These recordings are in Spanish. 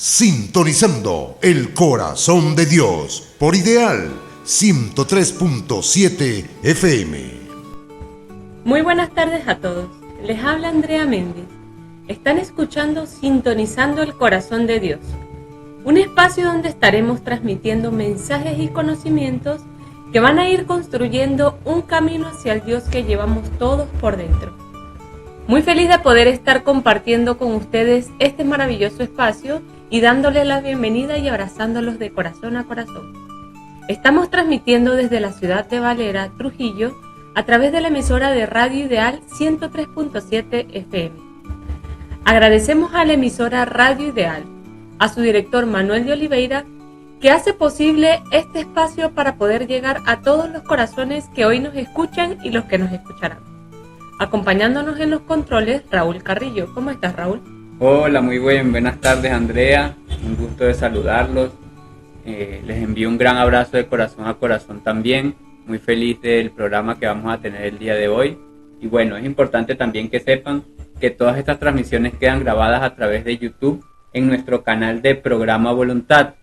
Sintonizando el corazón de Dios por Ideal 103.7 FM. Muy buenas tardes a todos. Les habla Andrea Méndez. Están escuchando Sintonizando el corazón de Dios, un espacio donde estaremos transmitiendo mensajes y conocimientos que van a ir construyendo un camino hacia el Dios que llevamos todos por dentro. Muy feliz de poder estar compartiendo con ustedes este maravilloso espacio y dándoles la bienvenida y abrazándolos de corazón a corazón. Estamos transmitiendo desde la ciudad de Valera, Trujillo, a través de la emisora de Radio Ideal 103.7 FM. Agradecemos a la emisora Radio Ideal, a su director Manuel de Oliveira, que hace posible este espacio para poder llegar a todos los corazones que hoy nos escuchan y los que nos escucharán. Acompañándonos en los controles, Raúl Carrillo. ¿Cómo estás, Raúl? Hola, muy buenas tardes, Andrea. Un gusto de saludarlos. Les envío un gran abrazo de corazón a corazón también. Muy feliz del programa que vamos a tener el día de hoy. Y bueno, es importante también que sepan que todas estas transmisiones quedan grabadas a través de YouTube en nuestro canal de Programa Voluntad.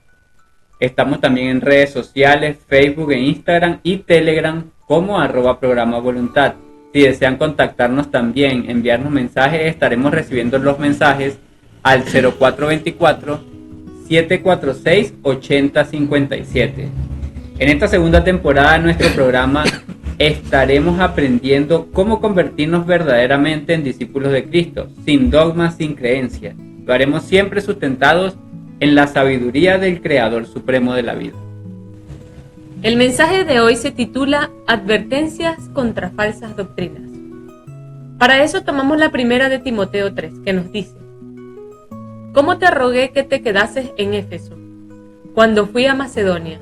Estamos también en redes sociales, Facebook e Instagram y Telegram como @Programa Voluntad. Si desean contactarnos también, enviarnos mensajes, estaremos recibiendo los mensajes al 0424-746-8057. En esta segunda temporada de nuestro programa estaremos aprendiendo cómo convertirnos verdaderamente en discípulos de Cristo, sin dogmas, sin creencias. Lo haremos siempre sustentados en la sabiduría del Creador Supremo de la vida. El mensaje de hoy se titula Advertencias contra falsas doctrinas. Para eso tomamos la primera de Timoteo 3, que nos dice: ¿Cómo te rogué que te quedases en Éfeso, cuando fui a Macedonia,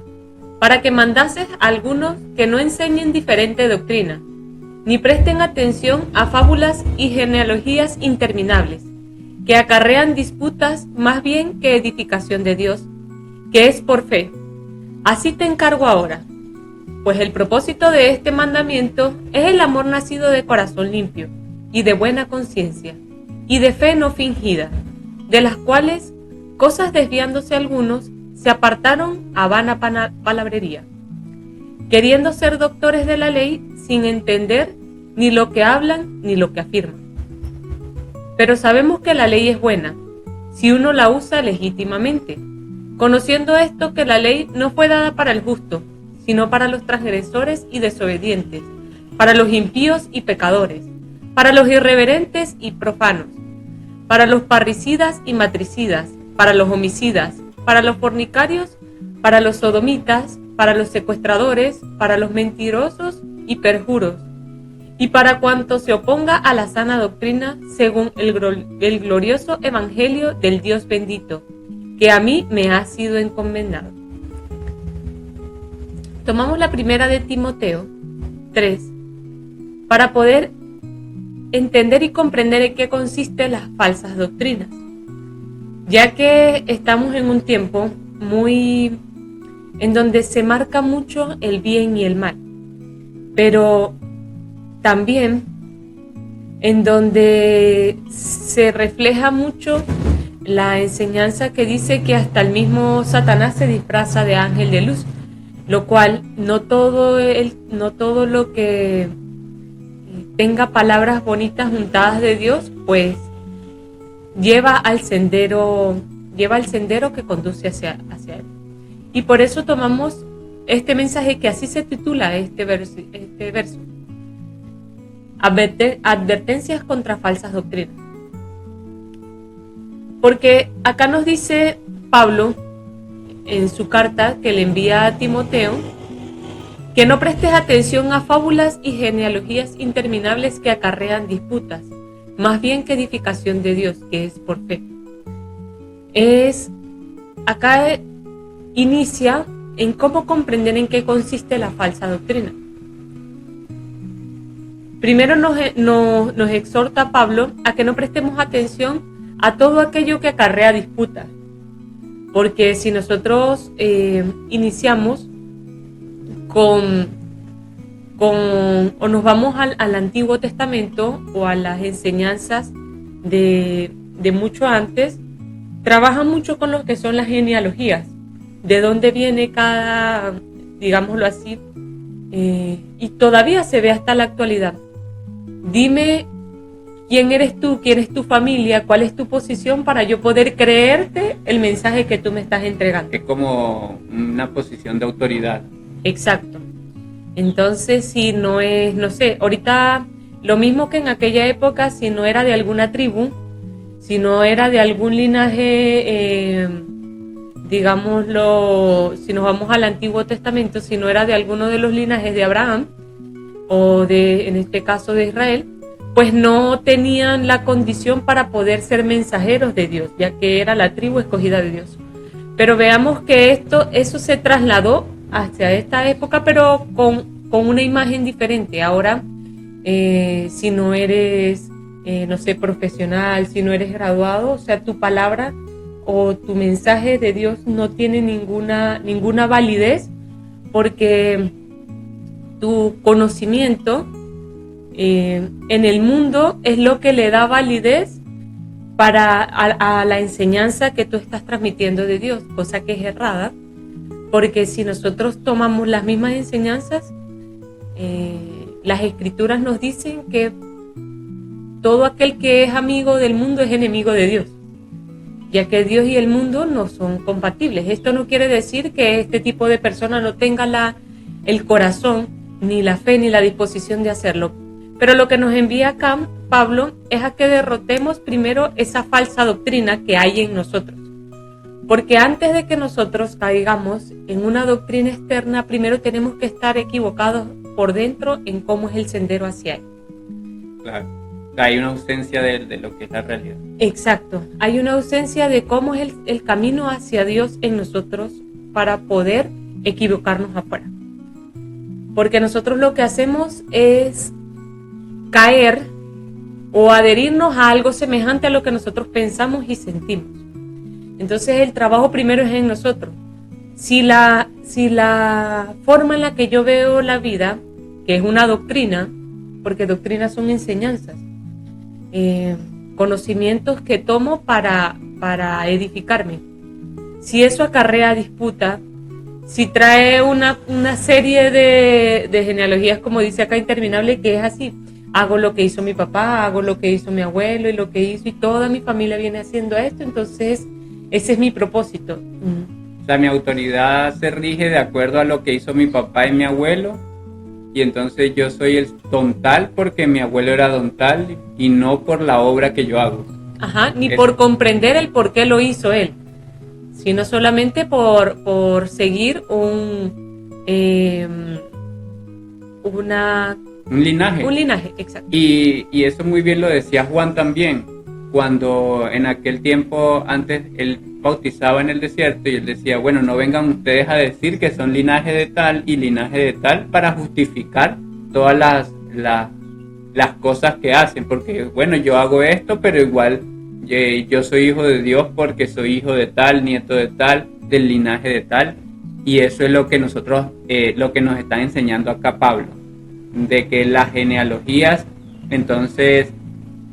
para que mandases a algunos que no enseñen diferente doctrina, ni presten atención a fábulas y genealogías interminables, que acarrean disputas más bien que edificación de Dios, que es por fe? Así te encargo ahora, pues el propósito de este mandamiento es el amor nacido de corazón limpio y de buena conciencia y de fe no fingida, de las cuales cosas desviándose algunos se apartaron a vana palabrería, queriendo ser doctores de la ley sin entender ni lo que hablan ni lo que afirman. Pero sabemos que la ley es buena si uno la usa legítimamente, conociendo esto, que la ley no fue dada para el justo, sino para los transgresores y desobedientes, para los impíos y pecadores, para los irreverentes y profanos, para los parricidas y matricidas, para los homicidas, para los fornicarios, para los sodomitas, para los secuestradores, para los mentirosos y perjuros, y para cuanto se oponga a la sana doctrina, según el glorioso evangelio del Dios bendito, que a mí me ha sido encomendado. Tomamos la primera de Timoteo 3 para poder entender y comprender en qué consisten las falsas doctrinas, ya que estamos en un tiempo en donde se marca mucho el bien y el mal, pero también en donde se refleja mucho la enseñanza que dice que hasta el mismo Satanás se disfraza de ángel de luz, lo cual no todo lo que tenga palabras bonitas juntadas de Dios, pues lleva al sendero que conduce hacia él. Y por eso tomamos este mensaje, que así se titula este verso. Advertencias contra falsas doctrinas. Porque acá nos dice Pablo, en su carta que le envía a Timoteo, que no prestes atención a fábulas y genealogías interminables que acarrean disputas, más bien que edificación de Dios, que es por fe. Acá inicia en cómo comprender en qué consiste la falsa doctrina. Primero nos exhorta Pablo a que no prestemos atención a todo aquello que acarrea disputas, porque si nosotros iniciamos o nos vamos al Antiguo Testamento o a las enseñanzas de mucho antes, trabaja mucho con lo que son las genealogías, de dónde viene cada, digámoslo así, y todavía se ve hasta la actualidad. Dime quién eres tú, quién es tu familia, cuál es tu posición para yo poder creerte el mensaje que tú me estás entregando. Es como una posición de autoridad. Exacto. Entonces, si no es, no sé, ahorita lo mismo que en aquella época, si no era de alguna tribu, si no era de algún linaje, digámoslo, si nos vamos al Antiguo Testamento, si no era de alguno de los linajes de Abraham, o de, en este caso de Israel, pues no tenían la condición para poder ser mensajeros de Dios, ya que era la tribu escogida de Dios. Pero veamos que eso se trasladó hacia esta época, pero con una imagen diferente. Ahora, si no eres, no sé, profesional, si no eres graduado, o sea, tu palabra o tu mensaje de Dios no tiene ninguna validez, porque tu conocimiento en el mundo es lo que le da validez a la enseñanza que tú estás transmitiendo de Dios, cosa que es errada, porque si nosotros tomamos las mismas enseñanzas, las escrituras nos dicen que todo aquel que es amigo del mundo es enemigo de Dios, ya que Dios y el mundo no son compatibles. Esto no quiere decir que este tipo de persona no tenga el corazón, ni la fe, ni la disposición de hacerlo. Pero lo que nos envía acá Pablo es a que derrotemos primero esa falsa doctrina que hay en nosotros. Porque antes de que nosotros caigamos en una doctrina externa, primero tenemos que estar equivocados por dentro en cómo es el sendero hacia él. Claro, hay una ausencia de lo que es la realidad. Exacto, hay una ausencia de cómo es el camino hacia Dios en nosotros para poder equivocarnos afuera. Porque nosotros lo que hacemos es caer o adherirnos a algo semejante a lo que nosotros pensamos y sentimos. Entonces el trabajo primero es en nosotros. Si la forma en la que yo veo la vida, que es una doctrina, porque doctrinas son enseñanzas, conocimientos que tomo para edificarme, si eso acarrea disputa, si trae una serie de genealogías, como dice acá, interminable, que es así: hago lo que hizo mi papá, hago lo que hizo mi abuelo y lo que hizo, y toda mi familia viene haciendo esto, entonces ese es mi propósito. O sea, mi autoridad se rige de acuerdo a lo que hizo mi papá y mi abuelo, y entonces yo soy el don tal porque mi abuelo era don tal, y no por la obra que yo hago. Ajá, ni por comprender el por qué lo hizo él, sino solamente por seguir un linaje. Un linaje, exacto. Y eso muy bien lo decía Juan también, cuando en aquel tiempo antes él bautizaba en el desierto, y él decía, bueno, no vengan ustedes a decir que son linaje de tal y linaje de tal para justificar todas las cosas que hacen, porque bueno, yo hago esto, pero igual yo soy hijo de Dios porque soy hijo de tal, nieto de tal, del linaje de tal. Y eso es lo que nosotros, lo que nos está enseñando acá Pablo, de que las genealogías, entonces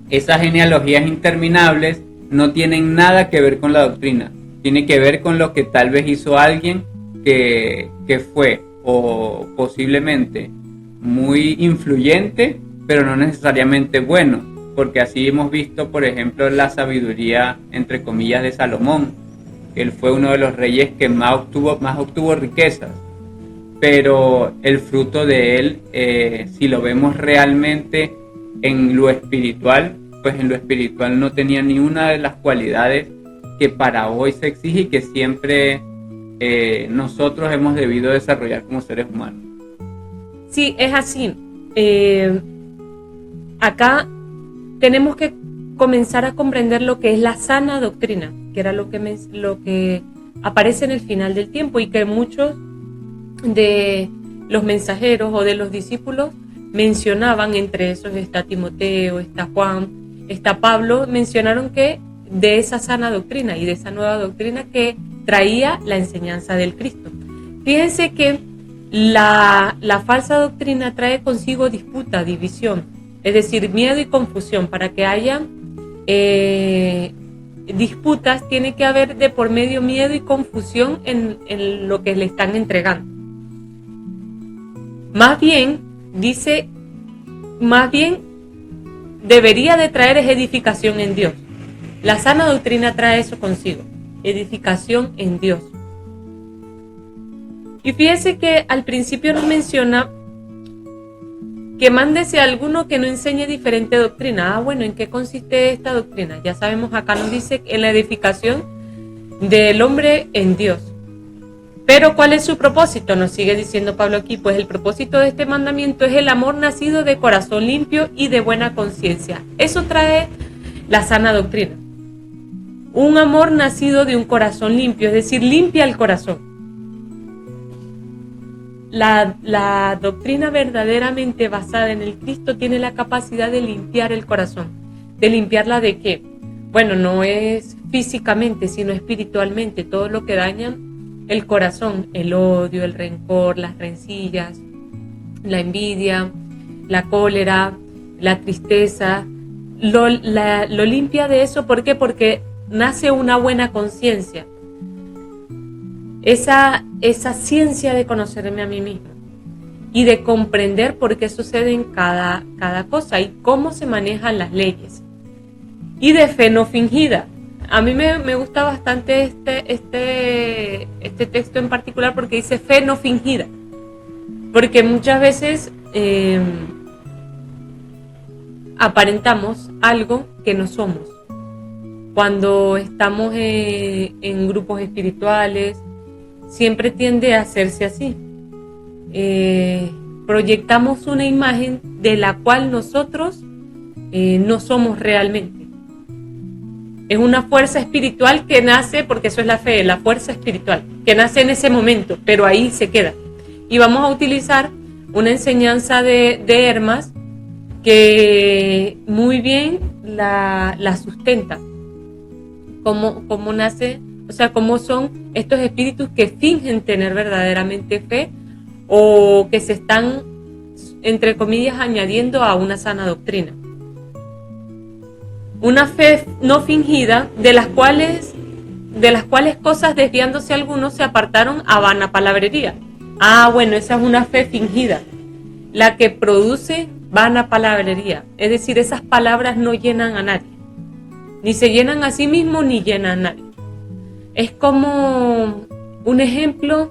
esas genealogías interminables no tienen nada que ver con la doctrina, tiene que ver con lo que tal vez hizo alguien que fue o posiblemente muy influyente, pero no necesariamente bueno, porque así hemos visto, por ejemplo, la sabiduría, entre comillas, de Salomón. Él fue uno de los reyes que más obtuvo riquezas, pero el fruto de él, si lo vemos realmente en lo espiritual, pues en lo espiritual no tenía ni una de las cualidades que para hoy se exige y que siempre nosotros hemos debido desarrollar como seres humanos. Sí, es así. Acá tenemos que comenzar a comprender lo que es la sana doctrina, que era lo que aparece en el final del tiempo, y que muchos de los mensajeros o de los discípulos mencionaban. Entre esos está Timoteo, está Juan, está Pablo, mencionaron que de esa sana doctrina y de esa nueva doctrina que traía la enseñanza del Cristo. Fíjense que la falsa doctrina trae consigo disputa, división, es decir, miedo y confusión, para que haya disputas, tiene que haber de por medio miedo y confusión en lo que le están entregando. Más bien debería de traer es edificación en Dios. La sana doctrina trae eso consigo, edificación en Dios. Y fíjese que al principio nos menciona que mándese a alguno que no enseñe diferente doctrina. Bueno, ¿en qué consiste esta doctrina? Ya sabemos, acá nos dice en la edificación del hombre en Dios. Pero ¿cuál es su propósito? Nos sigue diciendo Pablo aquí, pues el propósito de este mandamiento es el amor nacido de corazón limpio y de buena conciencia. Eso trae la sana doctrina. Un amor nacido de un corazón limpio, es decir, limpia el corazón. La doctrina verdaderamente basada en el Cristo tiene la capacidad de limpiar el corazón. ¿De limpiarla de qué? Bueno, no es físicamente, sino espiritualmente. Todo lo que daña el corazón, el odio, el rencor, las rencillas, la envidia, la cólera, la tristeza, lo limpia de eso. ¿Por qué? Porque nace una buena conciencia. Esa ciencia de conocerme a mí mismo y de comprender por qué sucede en cada cosa y cómo se manejan las leyes. Y de fe no fingida. A mí me gusta bastante este texto en particular porque dice fe no fingida. Porque muchas veces aparentamos algo que no somos. Cuando estamos en grupos espirituales, siempre tiende a hacerse así. Proyectamos una imagen de la cual nosotros no somos realmente. Es una fuerza espiritual que nace, porque eso es la fe, la fuerza espiritual, que nace en ese momento, pero ahí se queda. Y vamos a utilizar una enseñanza de Hermas que muy bien la sustenta. Cómo nace, o sea, cómo son estos espíritus que fingen tener verdaderamente fe o que se están, entre comillas, añadiendo a una sana doctrina. Una fe no fingida, de las cuales cosas, desviándose algunos, se apartaron a vana palabrería. Bueno, esa es una fe fingida, la que produce vana palabrería. Es decir, esas palabras no llenan a nadie. Ni se llenan a sí mismos, ni llenan a nadie. Es como un ejemplo,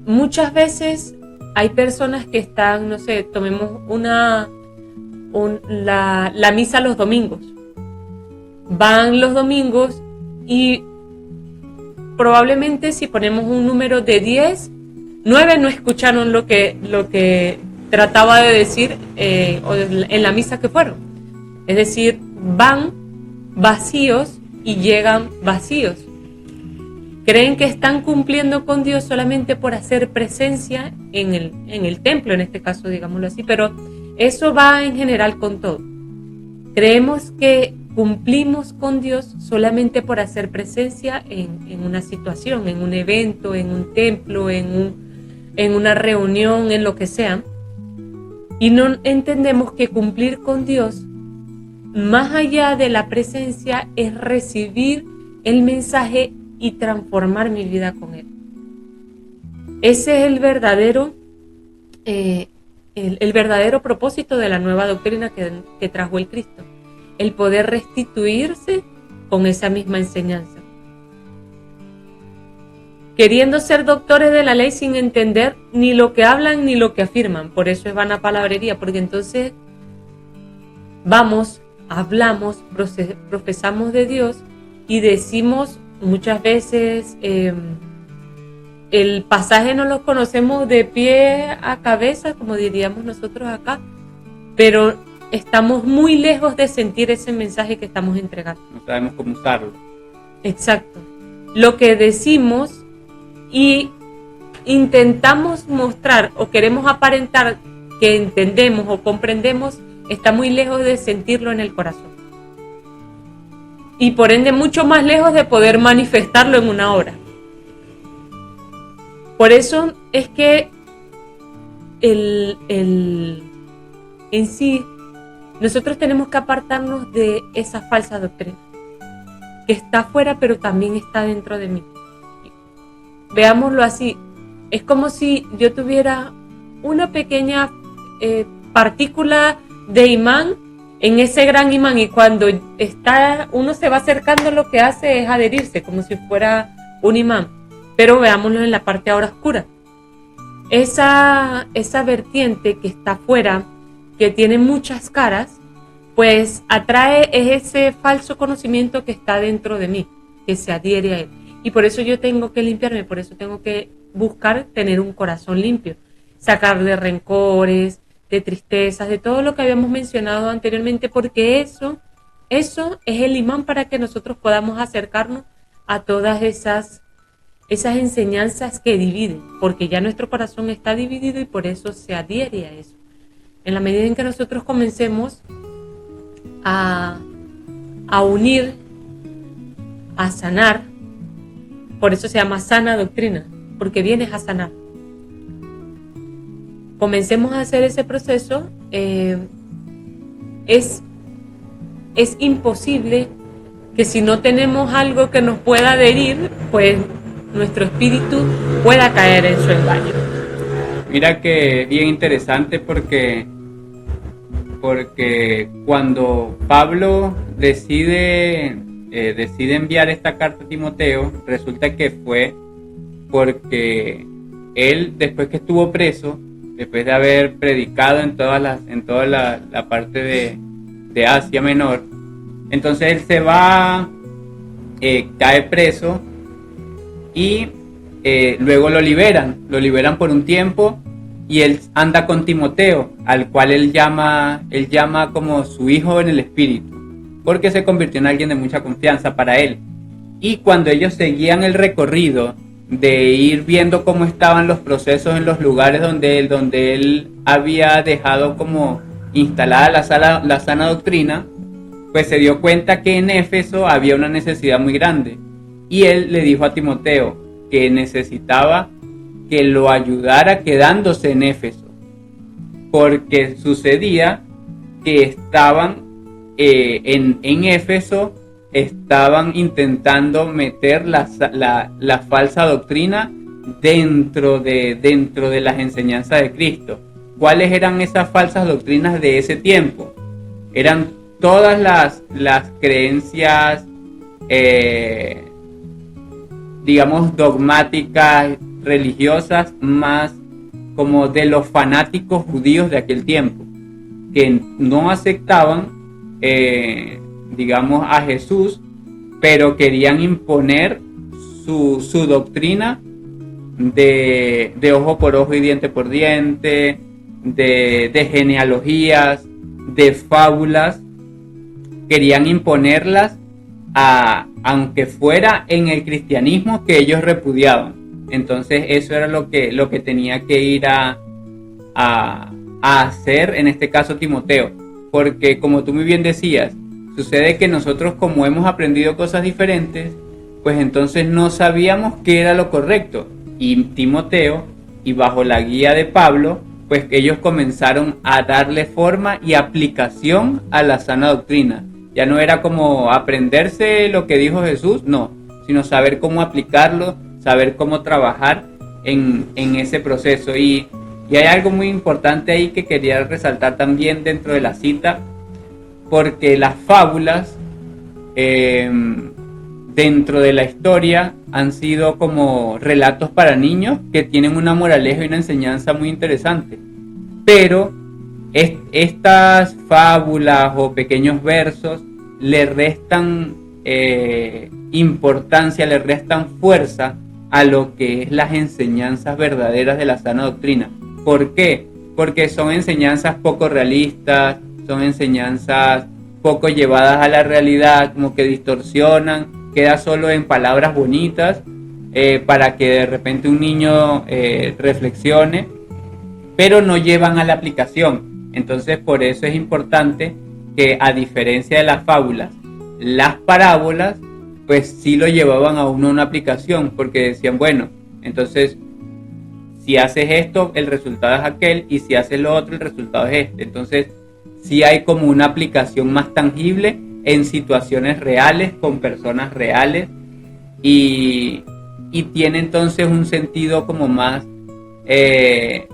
muchas veces hay personas que están, no sé, tomemos la misa los domingos. Van los domingos y probablemente si ponemos un número de 10, 9 no escucharon lo que trataba de decir en la misa que fueron. Es decir, van vacíos y llegan vacíos. Creen que están cumpliendo con Dios solamente por hacer presencia en el templo, en este caso, digámoslo así, pero eso va en general con todo. Creemos que cumplimos con Dios solamente por hacer presencia en una situación, en un evento, en un templo, en una reunión, en lo que sea. Y no entendemos que cumplir con Dios, más allá de la presencia, es recibir el mensaje y transformar mi vida con él. Ese es el verdadero propósito de la nueva doctrina que trajo el Cristo, el poder restituirse con esa misma enseñanza. Queriendo ser doctores de la ley sin entender ni lo que hablan ni lo que afirman. Por eso es vana palabrería, porque entonces hablamos, profesamos de Dios y decimos muchas veces el pasaje no lo conocemos de pie a cabeza, como diríamos nosotros acá, pero estamos muy lejos de sentir ese mensaje que estamos entregando. No sabemos cómo usarlo. Exacto. Lo que decimos y intentamos mostrar o queremos aparentar que entendemos o comprendemos está muy lejos de sentirlo en el corazón. Y por ende mucho más lejos de poder manifestarlo en una hora. Por eso es que en sí nosotros tenemos que apartarnos de esa falsa doctrina, que está afuera pero también está dentro de mí. Veámoslo así, es como si yo tuviera una pequeña partícula de imán en ese gran imán, y cuando uno se va acercando, lo que hace es adherirse como si fuera un imán. Pero veámoslo en la parte ahora oscura. Esa vertiente que está afuera, que tiene muchas caras, pues atrae ese falso conocimiento que está dentro de mí, que se adhiere a él. Y por eso yo tengo que limpiarme, por eso tengo que buscar tener un corazón limpio, sacarle rencores, de tristezas, de todo lo que habíamos mencionado anteriormente, porque eso es el imán para que nosotros podamos acercarnos a todas esas enseñanzas que dividen, porque ya nuestro corazón está dividido y por eso se adhiere a eso. En la medida en que nosotros comencemos a unir, a sanar, por eso se llama sana doctrina, porque vienes a sanar. Comencemos a hacer ese proceso, es imposible que si no tenemos algo que nos pueda adherir, pues nuestro espíritu pueda caer en su engaño. Mira que bien interesante porque cuando Pablo decide enviar esta carta a Timoteo, resulta que fue porque él, después que estuvo preso, después de haber predicado en toda la parte de Asia Menor, entonces él se va, cae preso y luego lo liberan por un tiempo, y él anda con Timoteo, al cual él llama como su hijo en el espíritu, porque se convirtió en alguien de mucha confianza para él. Y cuando ellos seguían el recorrido de ir viendo cómo estaban los procesos en los lugares donde él había dejado como instalada la sana doctrina, pues se dio cuenta que en Éfeso había una necesidad muy grande, y él le dijo a Timoteo que necesitaba que lo ayudara quedándose en Éfeso, porque sucedía que estaban en Éfeso, estaban intentando meter la falsa doctrina dentro de las enseñanzas de Cristo. ¿Cuáles eran esas falsas doctrinas de ese tiempo? Eran todas las creencias, digamos, dogmáticas, religiosas, más como de los fanáticos judíos de aquel tiempo, que no aceptaban, digamos, a Jesús, pero querían imponer su doctrina de ojo por ojo y diente por diente, de genealogías, de fábulas. Querían imponerlas aunque fuera en el cristianismo que ellos repudiaban. Entonces eso era lo que tenía que ir a hacer, en este caso, Timoteo, porque como tú muy bien decías, sucede que nosotros, como hemos aprendido cosas diferentes, pues entonces no sabíamos qué era lo correcto, y Timoteo, y bajo la guía de Pablo, pues ellos comenzaron a darle forma y aplicación a la sana doctrina. Ya no era como aprenderse lo que dijo Jesús, no, sino saber cómo aplicarlo, saber cómo trabajar en ese proceso. Y hay algo muy importante ahí que quería resaltar también dentro de la cita, porque las fábulas dentro de la historia han sido como relatos para niños que tienen una moraleja y una enseñanza muy interesante. Pero estas fábulas o pequeños versos le restan importancia, le restan fuerza a lo que es las enseñanzas verdaderas de la sana doctrina. ¿Por qué? Porque son enseñanzas poco realistas, son enseñanzas poco llevadas a la realidad, como que distorsionan, queda solo en palabras bonitas para que de repente un niño reflexione, pero no llevan a la aplicación. Entonces, por eso es importante que, a diferencia de las fábulas, las parábolas pues sí lo llevaban a uno a una aplicación, porque decían, bueno, entonces si haces esto el resultado es aquel, y si haces lo otro el resultado es este. Entonces sí hay como una aplicación más tangible en situaciones reales, con personas reales, y tiene entonces un sentido como más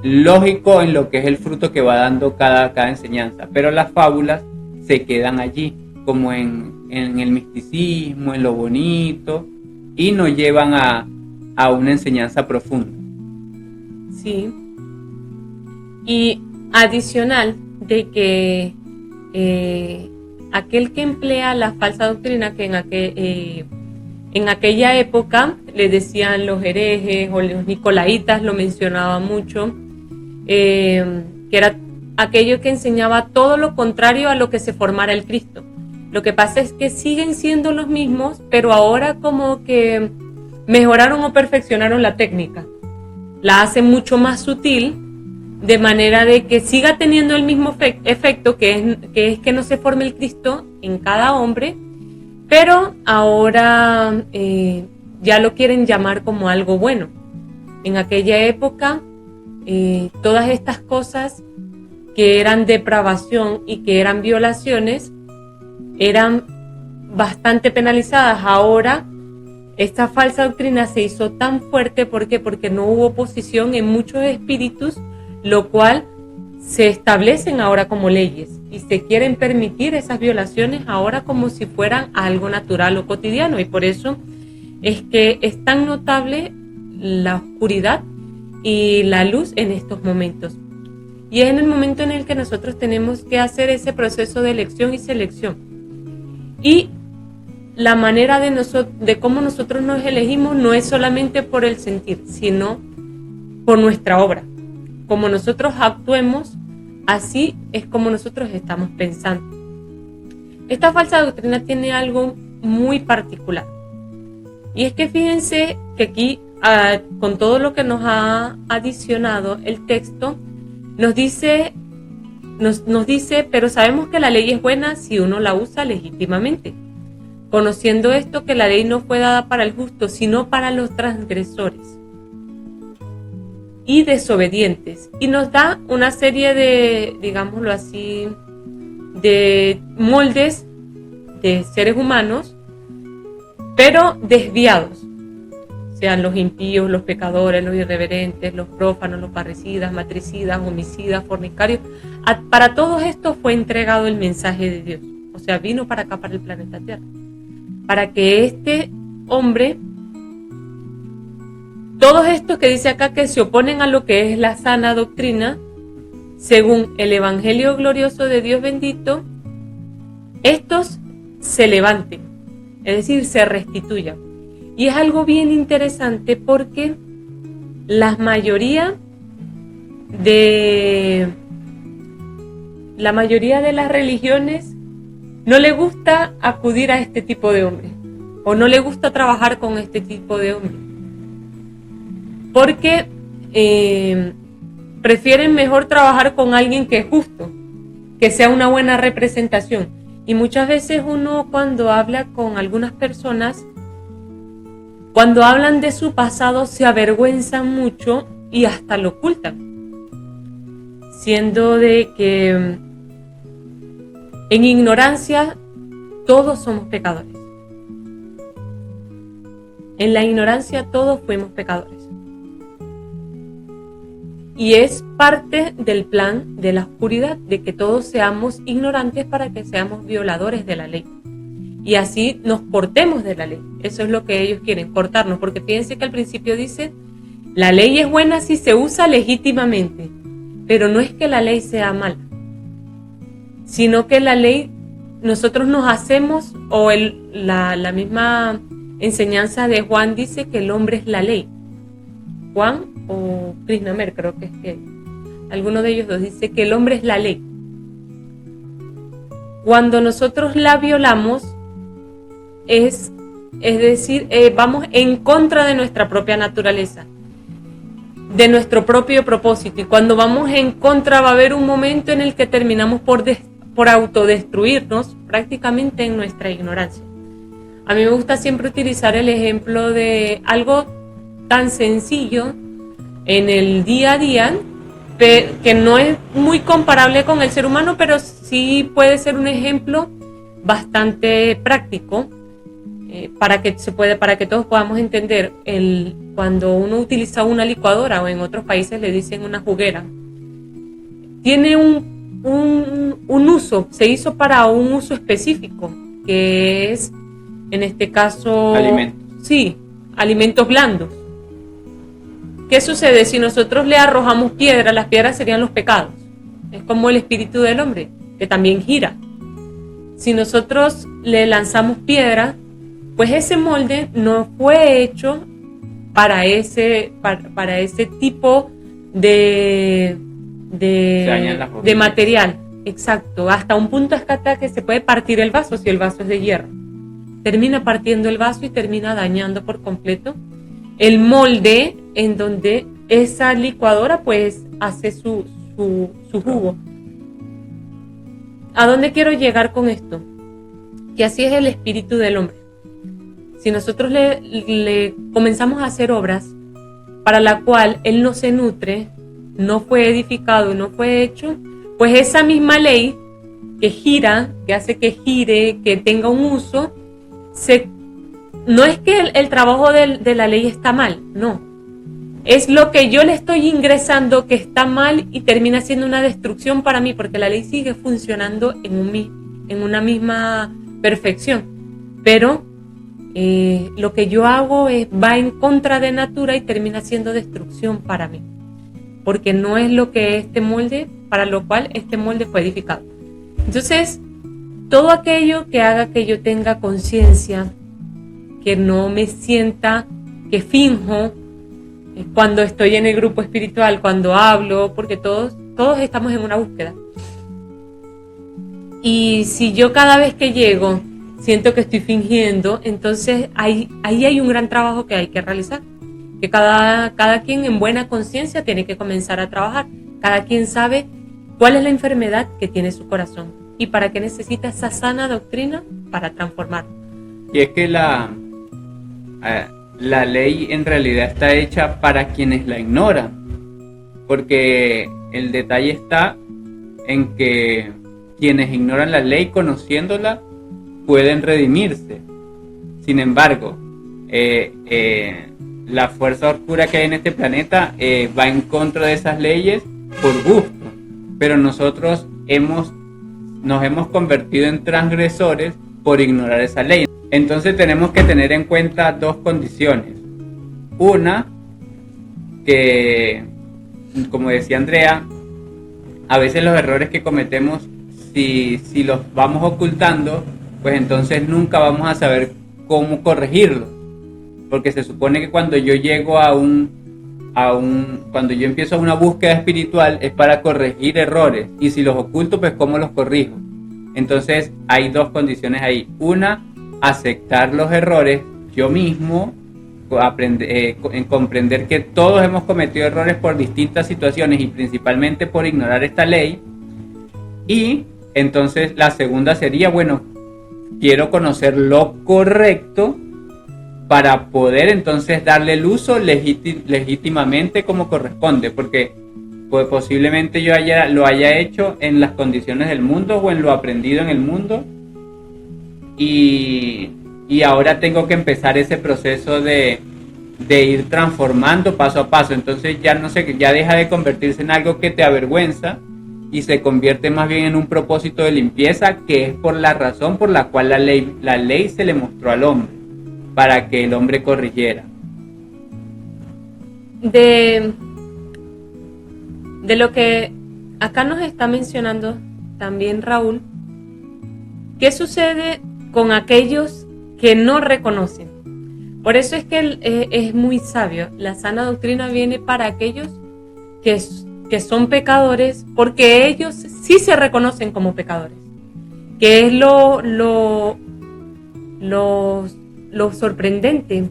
lógico en lo que es el fruto que va dando cada enseñanza. Pero las fábulas se quedan allí, como en el misticismo, en lo bonito, y nos llevan a una enseñanza profunda. Sí. Y adicional de que aquel que emplea la falsa doctrina, que en aquella época le decían los herejes o los nicolaitas, lo mencionaba mucho, que era aquello que enseñaba todo lo contrario a lo que se formara el Cristo. Lo que pasa es que siguen siendo los mismos, pero ahora como que mejoraron o perfeccionaron la técnica. La hacen mucho más sutil, de manera de que siga teniendo el mismo efecto, que es que no se forme el Cristo en cada hombre, pero ahora ya lo quieren llamar como algo bueno. En aquella época, todas estas cosas que eran depravación y que eran violaciones, eran bastante penalizadas. Ahora, esta falsa doctrina se hizo tan fuerte, ¿por qué? Porque no hubo oposición en muchos espíritus, lo cual se establecen ahora como leyes y se quieren permitir esas violaciones ahora como si fueran algo natural o cotidiano, y por eso es que es tan notable la oscuridad y la luz en estos momentos. Y es en el momento en el que nosotros tenemos que hacer ese proceso de elección y selección. Y la manera de cómo nosotros nos elegimos no es solamente por el sentir, sino por nuestra obra. Como nosotros actuemos, así es como nosotros estamos pensando. Esta falsa doctrina tiene algo muy particular. Y es que fíjense que aquí, con todo lo que nos ha adicionado el texto, nos dice, pero sabemos que la ley es buena si uno la usa legítimamente, conociendo esto, que la ley no fue dada para el justo, sino para los transgresores y desobedientes. Y nos da una serie de, digámoslo así, de moldes de seres humanos, pero desviados. Sean los impíos, los pecadores, los irreverentes, los prófanos, los parricidas, matricidas, homicidas, fornicarios. Para todos estos fue entregado el mensaje de Dios. O sea, vino para acá, para el planeta Tierra, para que este hombre, todos estos que dice acá que se oponen a lo que es la sana doctrina, según el Evangelio glorioso de Dios bendito, estos se levanten, es decir, se restituyan. Y es algo bien interesante porque la mayoría de las religiones no le gusta acudir a este tipo de hombres, o no le gusta trabajar con este tipo de hombres, porque prefieren mejor trabajar con alguien que es justo, que sea una buena representación. Y muchas veces uno, cuando habla con algunas personas, cuando hablan de su pasado, se avergüenzan mucho y hasta lo ocultan, siendo de que en ignorancia todos somos pecadores. En la ignorancia todos fuimos pecadores. Y es parte del plan de la oscuridad, de que todos seamos ignorantes para que seamos violadores de la ley. Y así nos cortemos de la ley. Eso es lo que ellos quieren, cortarnos. Porque fíjense que al principio dice, la ley es buena si se usa legítimamente. Pero no es que la ley sea mala, sino que la ley, nosotros nos hacemos, o la misma enseñanza de Juan dice que el hombre es la ley. Juan o Krishnamr, creo que es que alguno de ellos dos dice que el hombre es la ley. Cuando nosotros la violamos, es decir, vamos en contra de nuestra propia naturaleza, de nuestro propio propósito. Y cuando vamos en contra, va a haber un momento en el que terminamos por autodestruirnos prácticamente en nuestra ignorancia. A mí me gusta siempre utilizar el ejemplo de algo tan sencillo en el día a día, que no es muy comparable con el ser humano, pero sí puede ser un ejemplo bastante práctico para que todos podamos entender. Cuando uno utiliza una licuadora, o en otros países le dicen una juguera, tiene un uso, se hizo para un uso específico, que es, en este caso, Alimentos. Sí, alimentos blandos. ¿Qué sucede? Si nosotros le arrojamos piedra, las piedras serían los pecados. Es como el espíritu del hombre, que también gira. Si nosotros le lanzamos piedra, pues ese molde no fue hecho para ese tipo de material. Exacto. Hasta un punto hasta que se puede partir el vaso si el vaso es de hierro. Termina partiendo el vaso y termina dañando por completo el molde en donde esa licuadora pues hace su jugo. ¿A dónde quiero llegar con esto? Que así es el espíritu del hombre. Si nosotros le comenzamos a hacer obras para la cual él no se nutre, no fue edificado y no fue hecho, pues esa misma ley que gira, que hace que gire, que tenga un uso, no es que el trabajo de la ley está mal, no. Es lo que yo le estoy ingresando que está mal y termina siendo una destrucción para mí, porque la ley sigue funcionando en una misma perfección. Pero lo que yo hago va en contra de natura y termina siendo destrucción para mí, porque no es lo que este molde, para lo cual este molde fue edificado. Entonces, todo aquello que haga que yo tenga conciencia, que no me sienta que finjo cuando estoy en el grupo espiritual, cuando hablo, porque todos estamos en una búsqueda. Y si yo cada vez que llego siento que estoy fingiendo, entonces ahí hay un gran trabajo que hay que realizar. Que cada quien en buena conciencia tiene que comenzar a trabajar. Cada quien sabe cuál es la enfermedad que tiene su corazón y para qué necesita esa sana doctrina para transformar. Y es que la ley en realidad está hecha para quienes la ignoran, porque el detalle está en que quienes ignoran la ley, conociéndola, pueden redimirse. Sin embargo, la fuerza oscura que hay en este planeta va en contra de esas leyes por gusto, pero nosotros nos hemos convertido en transgresores por ignorar esa ley. Entonces tenemos que tener en cuenta dos condiciones. Una, que, como decía Andrea, a veces los errores que cometemos, si los vamos ocultando, pues entonces nunca vamos a saber cómo corregirlos. Porque se supone que cuando yo llego cuando yo empiezo una búsqueda espiritual es para corregir errores. Y si los oculto, pues ¿cómo los corrijo? Entonces hay dos condiciones ahí. Una, aceptar los errores yo mismo, en comprender que todos hemos cometido errores por distintas situaciones y principalmente por ignorar esta ley. Y entonces la segunda sería, bueno, quiero conocer lo correcto para poder entonces darle el uso legítimamente como corresponde, porque pues, posiblemente yo lo haya hecho en las condiciones del mundo o en lo aprendido en el mundo y ahora tengo que empezar ese proceso de ir transformando paso a paso. Entonces ya deja de convertirse en algo que te avergüenza y se convierte más bien en un propósito de limpieza, que es por la razón por la cual la ley se le mostró al hombre, para que el hombre corrigiera. De lo que acá nos está mencionando también Raúl, ¿qué sucede con aquellos que no reconocen? Por eso es que es muy sabio. La sana doctrina viene para aquellos que son pecadores, porque ellos sí se reconocen como pecadores, que es lo sorprendente,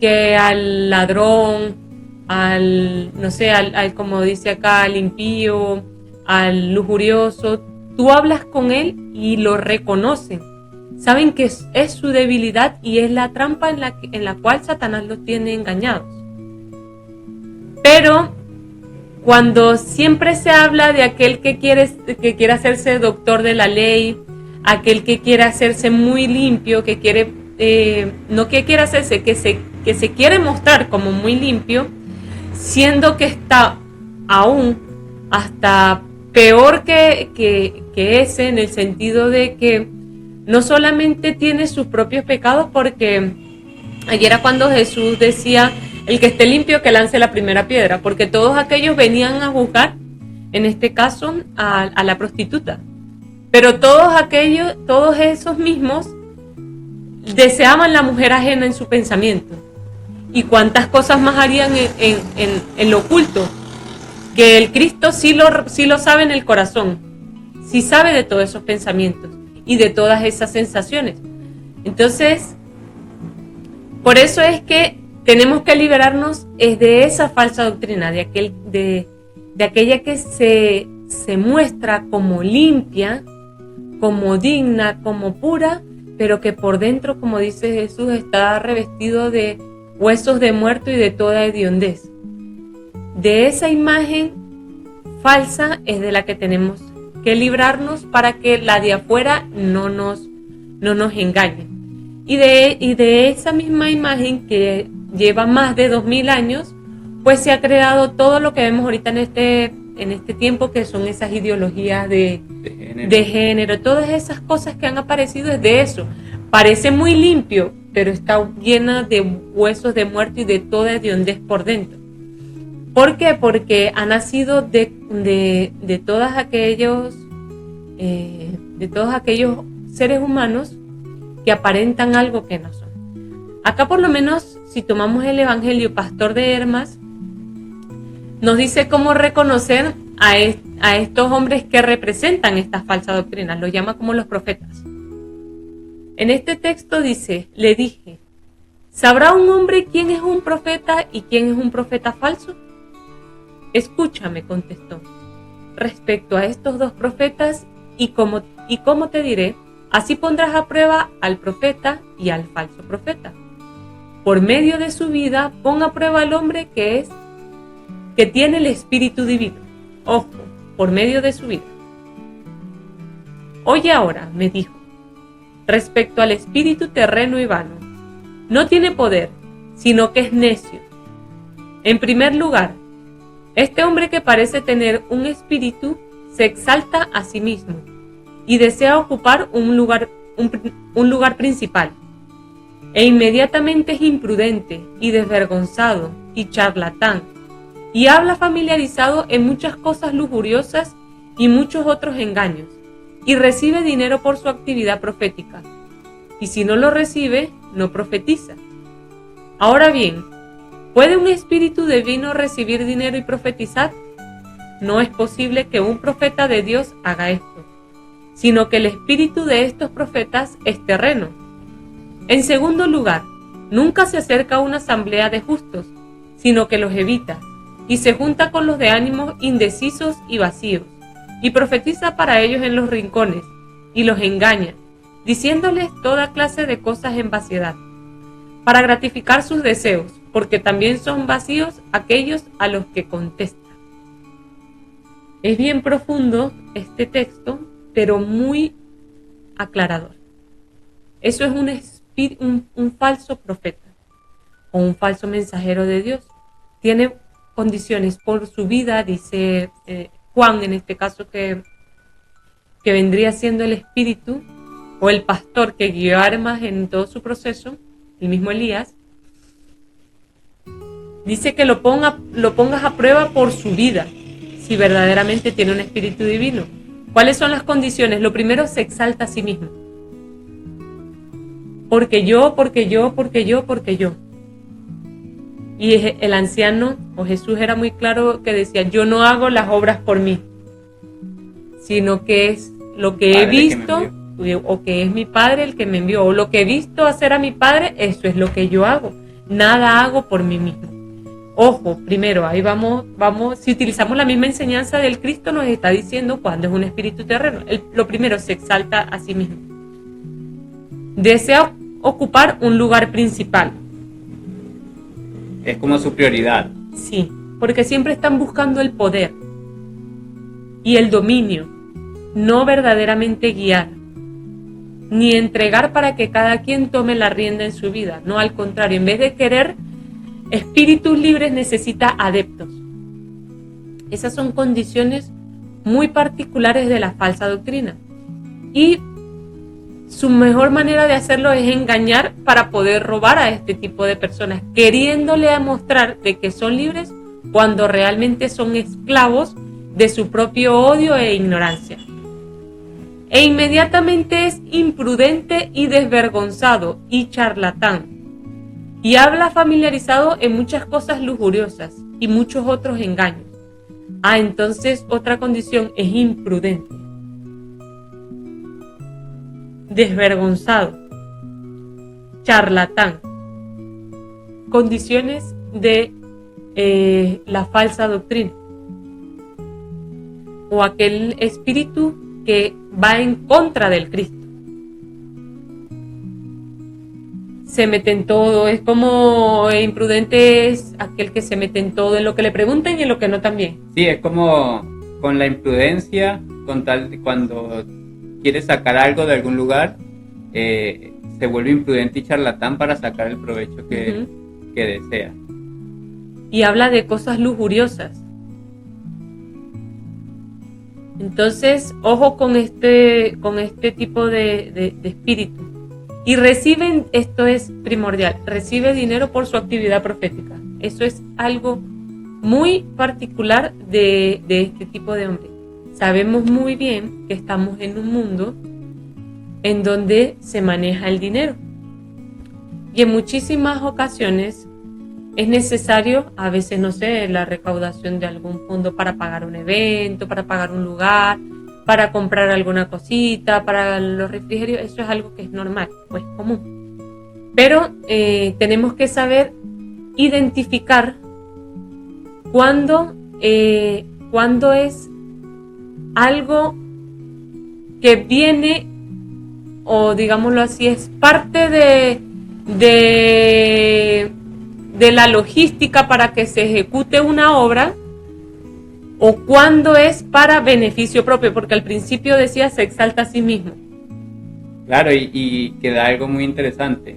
que al ladrón, al como dice acá, al impío, al lujurioso, tú hablas con él y lo reconocen. Saben que es su debilidad y es la trampa en la cual Satanás los tiene engañados. Pero cuando siempre se habla de aquel que quiere hacerse doctor de la ley, aquel que quiere hacerse muy limpio, que quiere, no que quiere hacerse, que se quiere mostrar como muy limpio, siendo que está aún hasta peor que ese, en el sentido de que no solamente tiene sus propios pecados, porque ayer era cuando Jesús decía, el que esté limpio que lance la primera piedra, porque todos aquellos venían a juzgar, en este caso, a la prostituta. Pero todos esos mismos deseaban la mujer ajena en su pensamiento. Y cuántas cosas más harían en lo oculto, que el Cristo sí lo sabe en el corazón, sí sabe de todos esos pensamientos y de todas esas sensaciones. Entonces, por eso es que tenemos que liberarnos de esa falsa doctrina, de aquella que se muestra como limpia, como digna, como pura, pero que por dentro, como dice Jesús, está revestido de huesos de muerto y de toda hediondez. De esa imagen falsa es de la que tenemos que librarnos para que la de afuera no nos engañe. Y de esa misma imagen que lleva más de 2000 años, pues se ha creado todo lo que vemos ahorita en este tiempo, que son esas ideologías de género, todas esas cosas que han aparecido es de eso. Parece muy limpio, pero está llena de huesos de muerto y de toda hediondez por dentro. ¿Por qué? Porque ha nacido de todos aquellos seres humanos que aparentan algo que no son. Acá, por lo menos, si tomamos el Evangelio Pastor de Hermas, nos dice cómo reconocer a estos hombres que representan estas falsas doctrinas. Los llama como los profetas. En este texto dice, le dije, ¿sabrá un hombre quién es un profeta y quién es un profeta falso? Escúchame, contestó. Respecto a estos dos profetas, y cómo te diré, así pondrás a prueba al profeta y al falso profeta. Por medio de su vida, pon a prueba al hombre que tiene el Espíritu Divino. Ojo, por medio de su vida. Oye ahora, me dijo, respecto al espíritu terreno y vano, no tiene poder, sino que es necio. En primer lugar, este hombre que parece tener un espíritu se exalta a sí mismo y desea ocupar un lugar principal. E inmediatamente es imprudente y desvergonzado y charlatán, y habla familiarizado en muchas cosas lujuriosas y muchos otros engaños, y recibe dinero por su actividad profética. Y si no lo recibe, no profetiza. Ahora bien, ¿puede un espíritu divino recibir dinero y profetizar? No es posible que un profeta de Dios haga esto, sino que el espíritu de estos profetas es terreno. En segundo lugar, nunca se acerca a una asamblea de justos, sino que los evita, y se junta con los de ánimos indecisos y vacíos, y profetiza para ellos en los rincones, y los engaña, diciéndoles toda clase de cosas en vaciedad, para gratificar sus deseos, porque también son vacíos aquellos a los que contesta. Es bien profundo este texto, pero muy aclarador. Eso es un falso profeta o un falso mensajero de Dios. Tiene condiciones por su vida, dice Juan, en este caso que vendría siendo el espíritu o el pastor que guió a Hermas en todo su proceso, el mismo Elías. Dice que lo pongas a prueba por su vida, si verdaderamente tiene un espíritu divino. ¿Cuáles son las condiciones? Lo primero, se exalta a sí mismo. Porque yo. Y el anciano, o Jesús, era muy claro que decía, yo no hago las obras por mí, sino que es lo que he visto, o que es mi Padre el que me envió, o lo que he visto hacer a mi Padre, eso es lo que yo hago. Nada hago por mí mismo. Ojo, primero, ahí vamos, si utilizamos la misma enseñanza del Cristo, nos está diciendo cuando es un espíritu terreno. Lo primero, se exalta a sí mismo. Desea ocupar un lugar principal. Es como su prioridad. Sí. porque siempre están buscando el poder y el dominio, no verdaderamente guiar, ni entregar para que cada quien tome la rienda en su vida. No, al contrario, en vez de querer espíritus libres, necesita adeptos. Esas son condiciones muy particulares de la falsa doctrina. Y su mejor manera de hacerlo es engañar para poder robar a este tipo de personas, queriéndole mostrar de que son libres cuando realmente son esclavos de su propio odio e ignorancia. E inmediatamente es imprudente y desvergonzado y charlatán. Y habla familiarizado en muchas cosas lujuriosas y muchos otros engaños. Entonces otra condición es imprudente, desvergonzado, charlatán. Condiciones de la falsa doctrina o aquel espíritu que va en contra del Cristo. Se mete en todo, es como imprudente es aquel que se mete en todo, en lo que le pregunten y en lo que no también. Sí, es como con la imprudencia, con tal de cuando quiere sacar algo de algún lugar, se vuelve imprudente y charlatán para sacar el provecho que desea. Y habla de cosas lujuriosas. Entonces, ojo con este tipo de espíritu. Y reciben, esto es primordial, recibe dinero por su actividad profética. Eso es algo muy particular de este tipo de hombre. Sabemos muy bien que estamos en un mundo en donde se maneja el dinero. Y en muchísimas ocasiones es necesario, a veces, no sé, la recaudación de algún fondo para pagar un evento, para pagar un lugar, para comprar alguna cosita, para los refrigerios. Eso es algo que es normal, pues común. Pero tenemos que saber identificar cuándo es algo que viene, o digámoslo así, es parte de la logística para que se ejecute una obra, o cuándo es para beneficio propio, porque al principio decía se exalta a sí mismo. Claro, y queda algo muy interesante.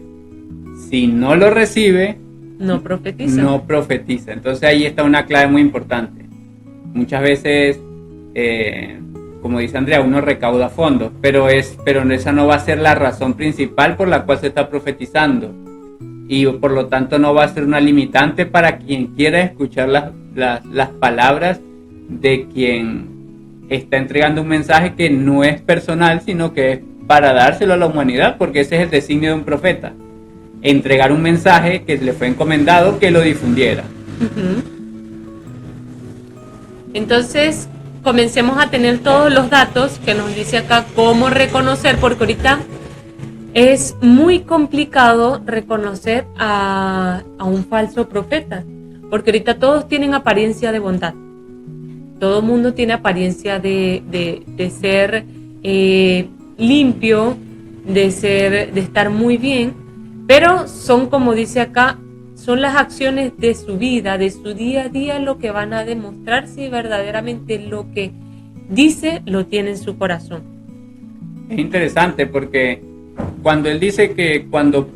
Si no lo recibe, no profetiza. No profetiza. Entonces ahí está una clave muy importante. Muchas veces, como dice Andrea, uno recauda fondos, pero esa no va a ser la razón principal por la cual se está profetizando. Y por lo tanto no va a ser una limitante para quien quiera escuchar las palabras de quien está entregando un mensaje que no es personal, sino que es para dárselo a la humanidad, porque ese es el designio de un profeta. Entregar un mensaje que le fue encomendado que lo difundiera. Entonces, comencemos a tener todos los datos que nos dice acá cómo reconocer, porque ahorita es muy complicado reconocer a un falso profeta, porque ahorita todos tienen apariencia de bondad. Todo el mundo tiene apariencia de ser limpio, de estar muy bien, pero son, como dice acá, son las acciones de su vida, de su día a día, lo que van a demostrar si verdaderamente lo que dice lo tiene en su corazón. Es interesante porque cuando él dice que cuando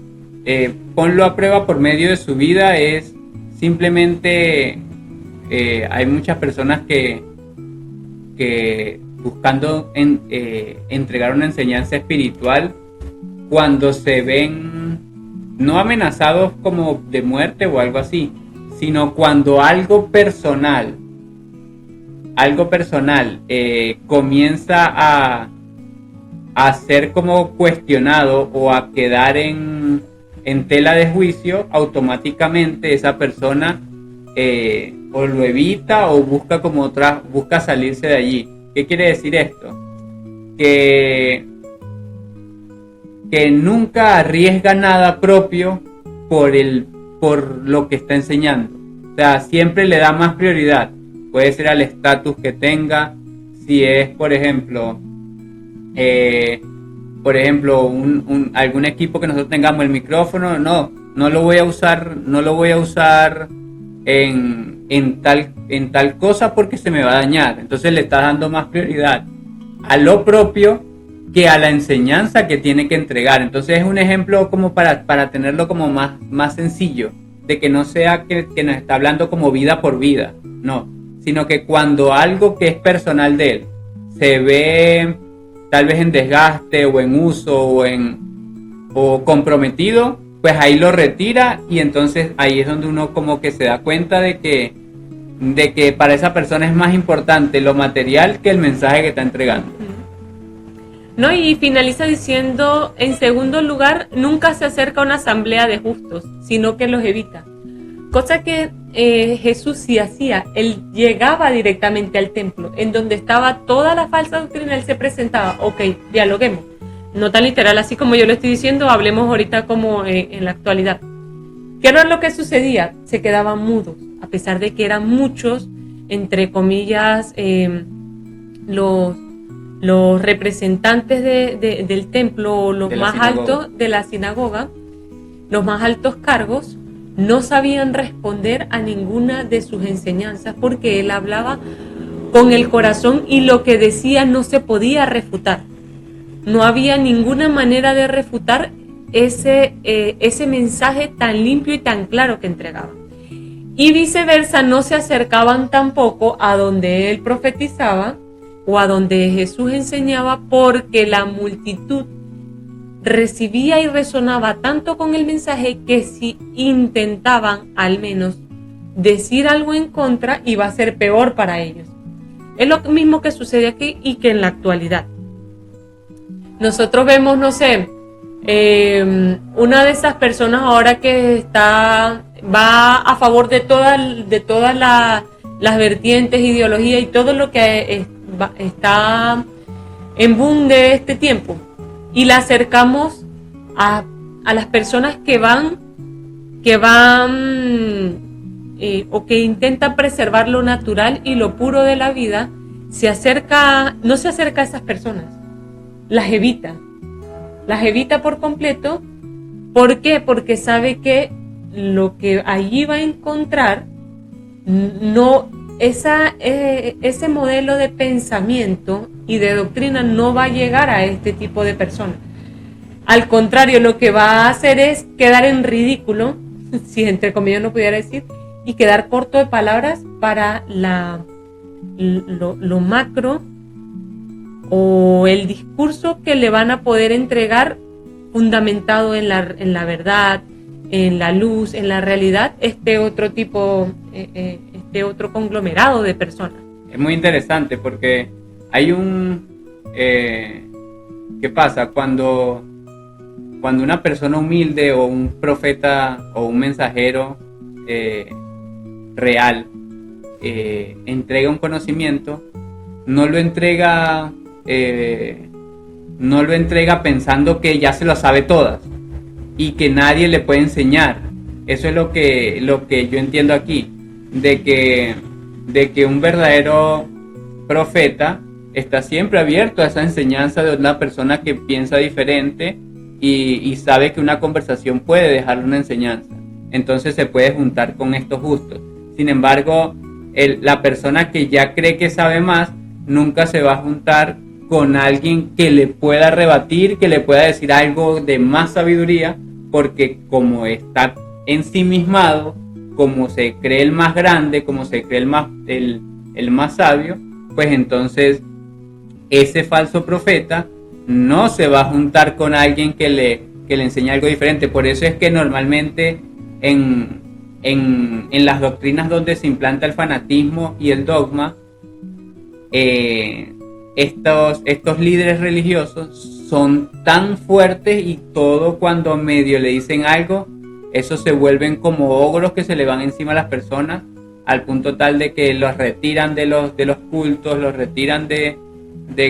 ponlo a prueba por medio de su vida, es simplemente hay muchas personas que buscando entregar una enseñanza espiritual, cuando se ven no amenazados como de muerte o algo así, sino cuando algo personal comienza a ser como cuestionado o a quedar en tela de juicio, automáticamente esa persona o lo evita o busca salirse de allí. ¿Qué quiere decir esto? Que nunca arriesga nada propio por lo que está enseñando. O sea, siempre le da más prioridad. Puede ser al estatus que tenga. Si es, por ejemplo, algún equipo que nosotros tengamos, el micrófono, no lo voy a usar en tal cosa porque se me va a dañar. Entonces le estás dando más prioridad a lo propio que a la enseñanza que tiene que entregar. Entonces es un ejemplo como para tenerlo como más sencillo, de que no sea que nos está hablando como vida por vida, no, sino que cuando algo que es personal de él se ve tal vez en desgaste o en uso o comprometido, pues ahí lo retira, y entonces ahí es donde uno como que se da cuenta de que para esa persona es más importante lo material que el mensaje que está entregando. ¿No? Y finaliza diciendo, en segundo lugar, nunca se acerca a una asamblea de justos, sino que los evita. Cosa que Jesús sí hacía. Él llegaba directamente al templo, en donde estaba toda la falsa doctrina. Él se presentaba, ok, dialoguemos. No tan literal así como yo lo estoy diciendo, hablemos ahorita como en la actualidad. ¿Qué era lo que sucedía? Se quedaban mudos, a pesar de que eran muchos, entre comillas, los representantes del templo, los más altos de la sinagoga, los más altos cargos, no sabían responder a ninguna de sus enseñanzas porque él hablaba con el corazón y lo que decía no se podía refutar. No había ninguna manera de refutar ese mensaje tan limpio y tan claro que entregaba. Y viceversa, no se acercaban tampoco a donde él profetizaba o a donde Jesús enseñaba, porque la multitud recibía y resonaba tanto con el mensaje que si intentaban al menos decir algo en contra, iba a ser peor para ellos. Es lo mismo que sucede aquí y que en la actualidad. Nosotros vemos, no sé, una de esas personas ahora que va a favor de todas las vertientes, ideologías y todo lo que está en boom de este tiempo, y la acercamos a las personas que van o que intentan preservar lo natural y lo puro de la vida. No se acerca a esas personas, las evita por completo. ¿Por qué? Porque sabe que lo que allí va a encontrar ese modelo de pensamiento y de doctrina no va a llegar a este tipo de personas. Al contrario, lo que va a hacer es quedar en ridículo, si entre comillas no pudiera decir, y quedar corto de palabras para lo macro o el discurso que le van a poder entregar, fundamentado en la verdad, en la luz, en la realidad, este otro conglomerado de personas. Es muy interesante porque hay ¿qué pasa? Cuando una persona humilde o un profeta o un mensajero real entrega un conocimiento, no lo entrega pensando que ya se lo sabe todas y que nadie le puede enseñar. Eso es lo que yo entiendo aquí, de que un verdadero profeta está siempre abierto a esa enseñanza de una persona que piensa diferente y sabe que una conversación puede dejarle una enseñanza. Entonces se puede juntar con estos justos. Sin embargo, la persona que ya cree que sabe más nunca se va a juntar con alguien que le pueda rebatir, que le pueda decir algo de más sabiduría, porque como está ensimismado, como se cree el más grande, como se cree el más sabio, pues entonces ese falso profeta no se va a juntar con alguien que le enseñe algo diferente. Por eso es que normalmente en las doctrinas donde se implanta el fanatismo y el dogma, estos líderes religiosos son tan fuertes, y todo cuando medio le dicen algo, esos se vuelven como ogros que se le van encima a las personas, al punto tal de que los retiran de los cultos, los retiran de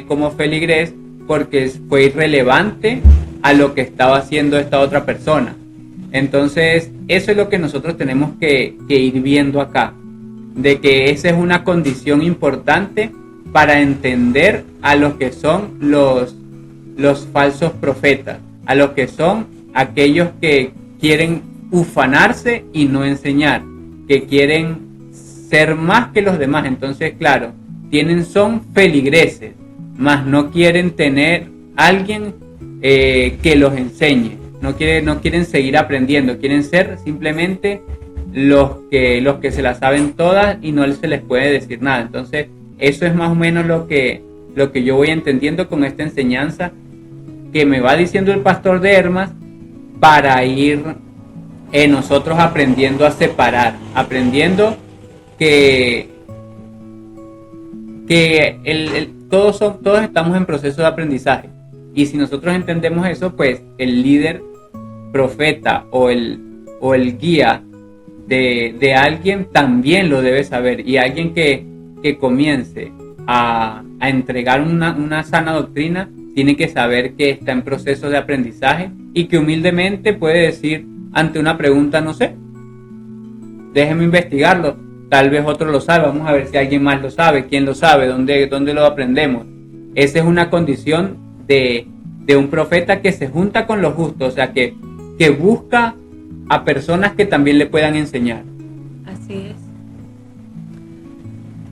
como feligres, porque fue irrelevante a lo que estaba haciendo esta otra persona. Entonces, eso es lo que nosotros tenemos que ir viendo acá, de que esa es una condición importante para entender a los que son los falsos profetas, a los que son aquellos que quieren ufanarse y no enseñar, que quieren ser más que los demás. Entonces, claro, son feligreses, mas no quieren tener alguien que los enseñe. No quieren seguir aprendiendo, quieren ser simplemente los que se la saben todas y no se les puede decir nada. Entonces, eso es más o menos lo que yo voy entendiendo con esta enseñanza que me va diciendo el pastor de Hermas, para ir nosotros aprendiendo a separar, aprendiendo que todos estamos en proceso de aprendizaje. Y si nosotros entendemos eso, pues el líder, profeta o el guía de alguien también lo debe saber. Y alguien que comience a entregar una sana doctrina tiene que saber que está en proceso de aprendizaje y que humildemente puede decir ante una pregunta: no sé, déjeme investigarlo, tal vez otro lo sabe, vamos a ver si alguien más lo sabe, quién lo sabe, dónde lo aprendemos. Esa es una condición de un profeta que se junta con los justos, o sea, que busca a personas que también le puedan enseñar. Así es.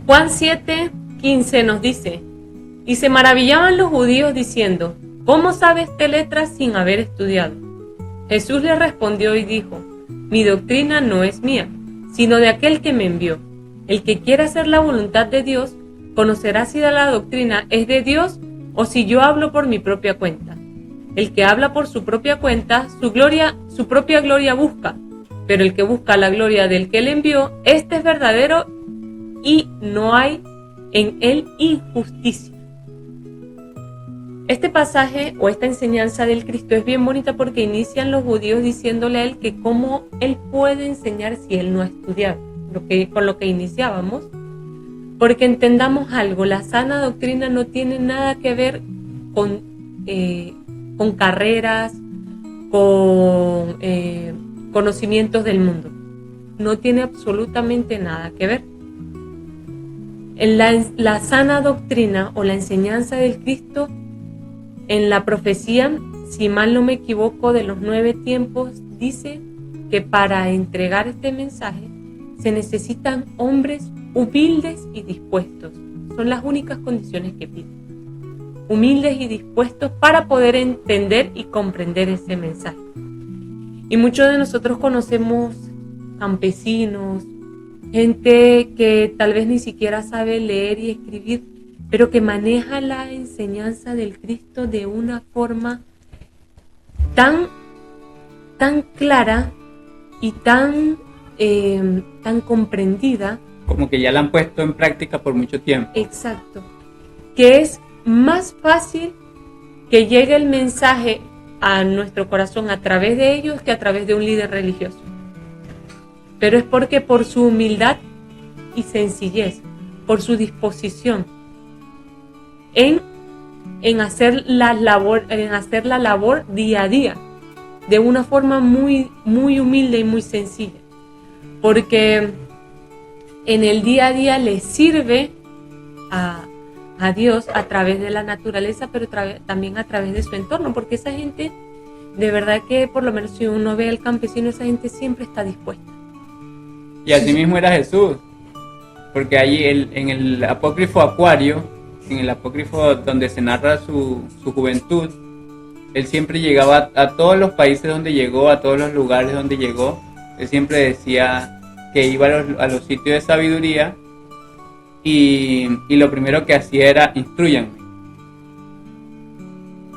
Juan 7:15 nos dice: y se maravillaban los judíos diciendo: ¿cómo sabe este letras sin haber estudiado? Jesús le respondió y dijo: mi doctrina no es mía, sino de aquel que me envió. El que quiera hacer la voluntad de Dios conocerá si la doctrina es de Dios o si yo hablo por mi propia cuenta. El que habla por su propia cuenta, su propia gloria busca, pero el que busca la gloria del que le envió, este es verdadero y no hay en él injusticia. Este pasaje o esta enseñanza del Cristo es bien bonita porque inician los judíos diciéndole a él que cómo él puede enseñar si él no ha estudiado, con lo que iniciábamos. Porque entendamos algo, la sana doctrina no tiene nada que ver con carreras, con conocimientos del mundo. No tiene absolutamente nada que ver. En la sana doctrina o la enseñanza del Cristo, en la profecía, si mal no me equivoco, de los 9 tiempos, dice que para entregar este mensaje se necesitan hombres humildes y dispuestos. Son las únicas condiciones que piden. Humildes y dispuestos para poder entender y comprender ese mensaje. Y muchos de nosotros conocemos campesinos, gente que tal vez ni siquiera sabe leer y escribir, pero que maneja la enseñanza del Cristo de una forma tan clara y tan comprendida. Como que ya la han puesto en práctica por mucho tiempo. Exacto. Que es más fácil que llegue el mensaje a nuestro corazón a través de ellos que a través de un líder religioso. Pero es porque por su humildad y sencillez, por su disposición en hacer la labor día a día, de una forma muy, muy humilde y muy sencilla. Porque en el día a día le sirve a Dios a través de la naturaleza, pero también a través de su entorno, porque esa gente, de verdad que por lo menos si uno ve al campesino, esa gente siempre está dispuesta. Y así mismo era Jesús, porque allí en el apócrifo Acuario, en el apócrifo donde se narra su juventud, él siempre llegaba a todos los países donde llegó, a todos los lugares donde llegó. Él siempre decía que iba a los sitios de sabiduría y lo primero que hacía era: instrúyanme.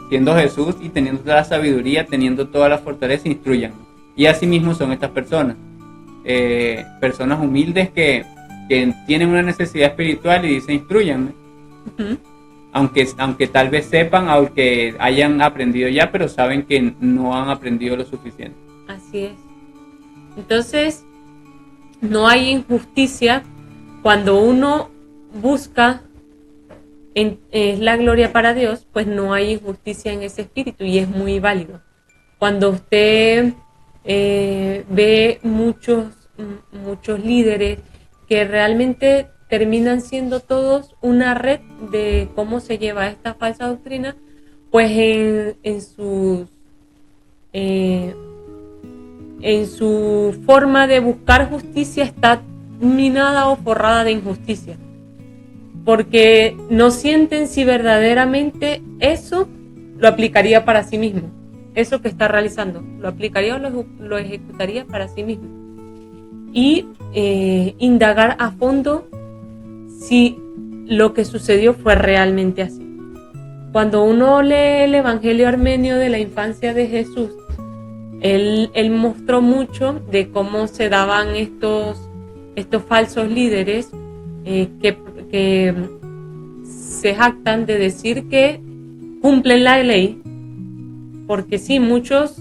Siendo Jesús y teniendo toda la sabiduría, teniendo toda la fortaleza, instrúyanme. Y así mismo son estas personas. Personas humildes que tienen una necesidad espiritual y dicen: instrúyanme. Uh-huh. Aunque tal vez sepan, aunque hayan aprendido ya, pero saben que no han aprendido lo suficiente. Así es. Entonces, no hay injusticia cuando uno busca la gloria para Dios, pues no hay injusticia en ese espíritu y es muy válido. Cuando usted ve muchos líderes que realmente terminan siendo todos una red de cómo se lleva esta falsa doctrina, pues en sus en su forma de buscar justicia está minada o forrada de injusticia, porque no sienten si verdaderamente eso lo aplicaría para sí mismo, eso que está realizando, lo aplicaría o lo ejecutaría para sí mismo. Y indagar a fondo si lo que sucedió fue realmente así. Cuando uno lee el Evangelio armenio de la infancia de Jesús, él mostró mucho de cómo se daban estos falsos líderes que se jactan de decir que cumplen la ley, porque sí, muchos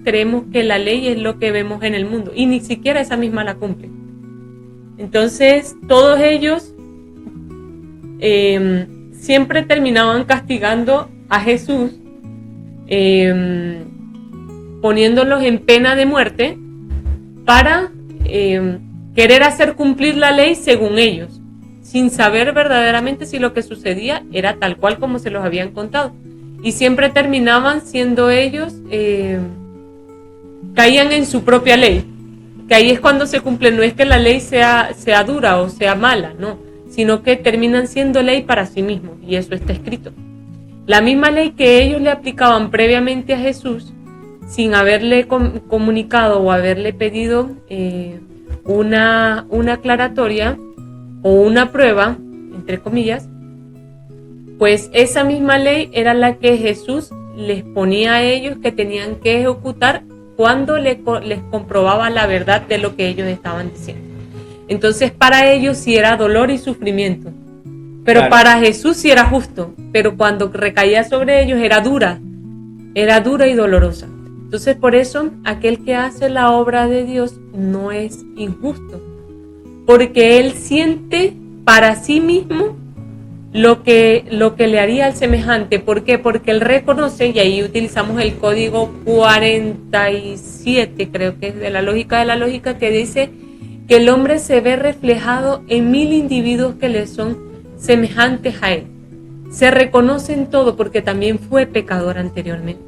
creemos que la ley es lo que vemos en el mundo y ni siquiera esa misma la cumplen. Entonces todos ellos siempre terminaban castigando a Jesús, poniéndolos en pena de muerte para querer hacer cumplir la ley según ellos, sin saber verdaderamente si lo que sucedía era tal cual como se los habían contado. Y siempre terminaban siendo ellos, caían en su propia ley, que ahí es cuando se cumple. No es que la ley sea dura o sea mala, no, sino que terminan siendo ley para sí mismos, y eso está escrito. La misma ley que ellos le aplicaban previamente a Jesús, sin haberle comunicado o haberle pedido una aclaratoria o una prueba, entre comillas, pues esa misma ley era la que Jesús les ponía a ellos que tenían que ejecutar cuando les comprobaba la verdad de lo que ellos estaban diciendo. Entonces para ellos sí era dolor y sufrimiento, pero claro, para Jesús sí era justo, pero cuando recaía sobre ellos era dura y dolorosa. Entonces por eso aquel que hace la obra de Dios no es injusto, porque él siente para sí mismo lo que le haría al semejante. ¿Por qué? Porque él reconoce, y ahí utilizamos el código 47, creo que es de la lógica, que dice que el hombre se ve reflejado en 1000 individuos que le son semejantes a él. Se reconoce en todo porque también fue pecador anteriormente.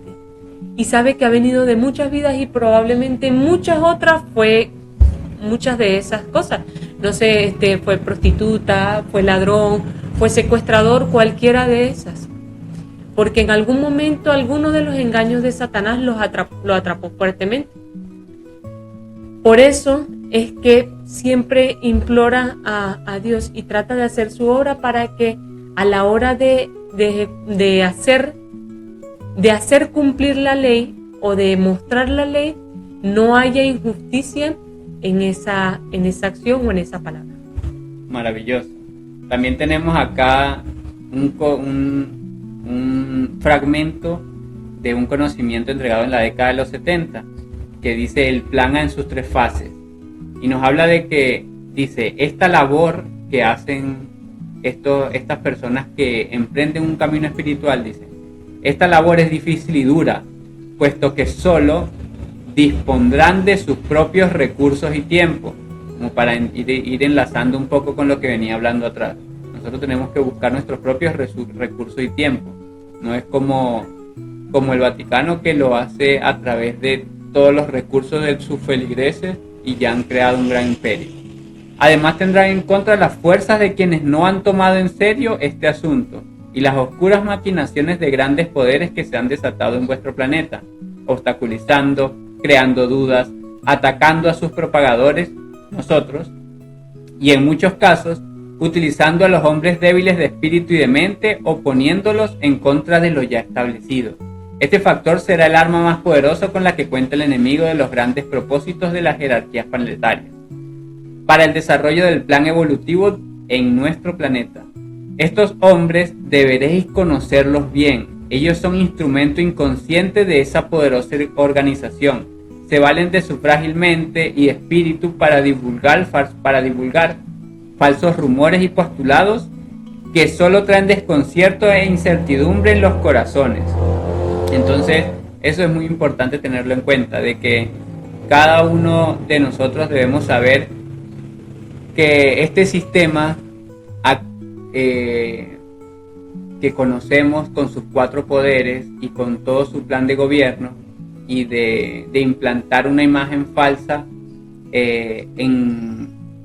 Y sabe que ha venido de muchas vidas y probablemente muchas otras fue muchas de esas cosas. No sé, fue prostituta, fue ladrón, fue secuestrador, cualquiera de esas. Porque en algún momento alguno de los engaños de Satanás lo atrapó fuertemente. Por eso es que siempre implora a Dios y trata de hacer su obra para que a la hora de hacer cumplir la ley o de mostrar la ley no haya injusticia en esa acción o en esa palabra. Maravilloso. También tenemos acá un fragmento de un conocimiento entregado en la década de los 70 que dice el plan en sus 3 fases, y nos habla de que dice esta labor que hacen estas personas que emprenden un camino espiritual, dice esta labor es difícil y dura, puesto que solo dispondrán de sus propios recursos y tiempo, como para ir enlazando un poco con lo que venía hablando atrás. Nosotros tenemos que buscar nuestros propios recursos y tiempo. No es como el Vaticano, que lo hace a través de todos los recursos de sus feligreses y ya han creado un gran imperio. Además tendrán en contra las fuerzas de quienes no han tomado en serio este asunto y las oscuras maquinaciones de grandes poderes que se han desatado en vuestro planeta, obstaculizando, creando dudas, atacando a sus propagadores, nosotros, y en muchos casos utilizando a los hombres débiles de espíritu y de mente, oponiéndolos en contra de lo ya establecido. Este factor será el arma más poderosa con la que cuenta el enemigo de los grandes propósitos de las jerarquías planetarias para el desarrollo del plan evolutivo en nuestro planeta. Estos hombres deberéis conocerlos bien. Ellos son instrumento inconsciente de esa poderosa organización. Se valen de su frágil mente y espíritu para divulgar falsos rumores y postulados que solo traen desconcierto e incertidumbre en los corazones. Entonces, eso es muy importante tenerlo en cuenta, de que cada uno de nosotros debemos saber que este sistema que conocemos con sus 4 poderes y con todo su plan de gobierno, y de implantar una imagen falsa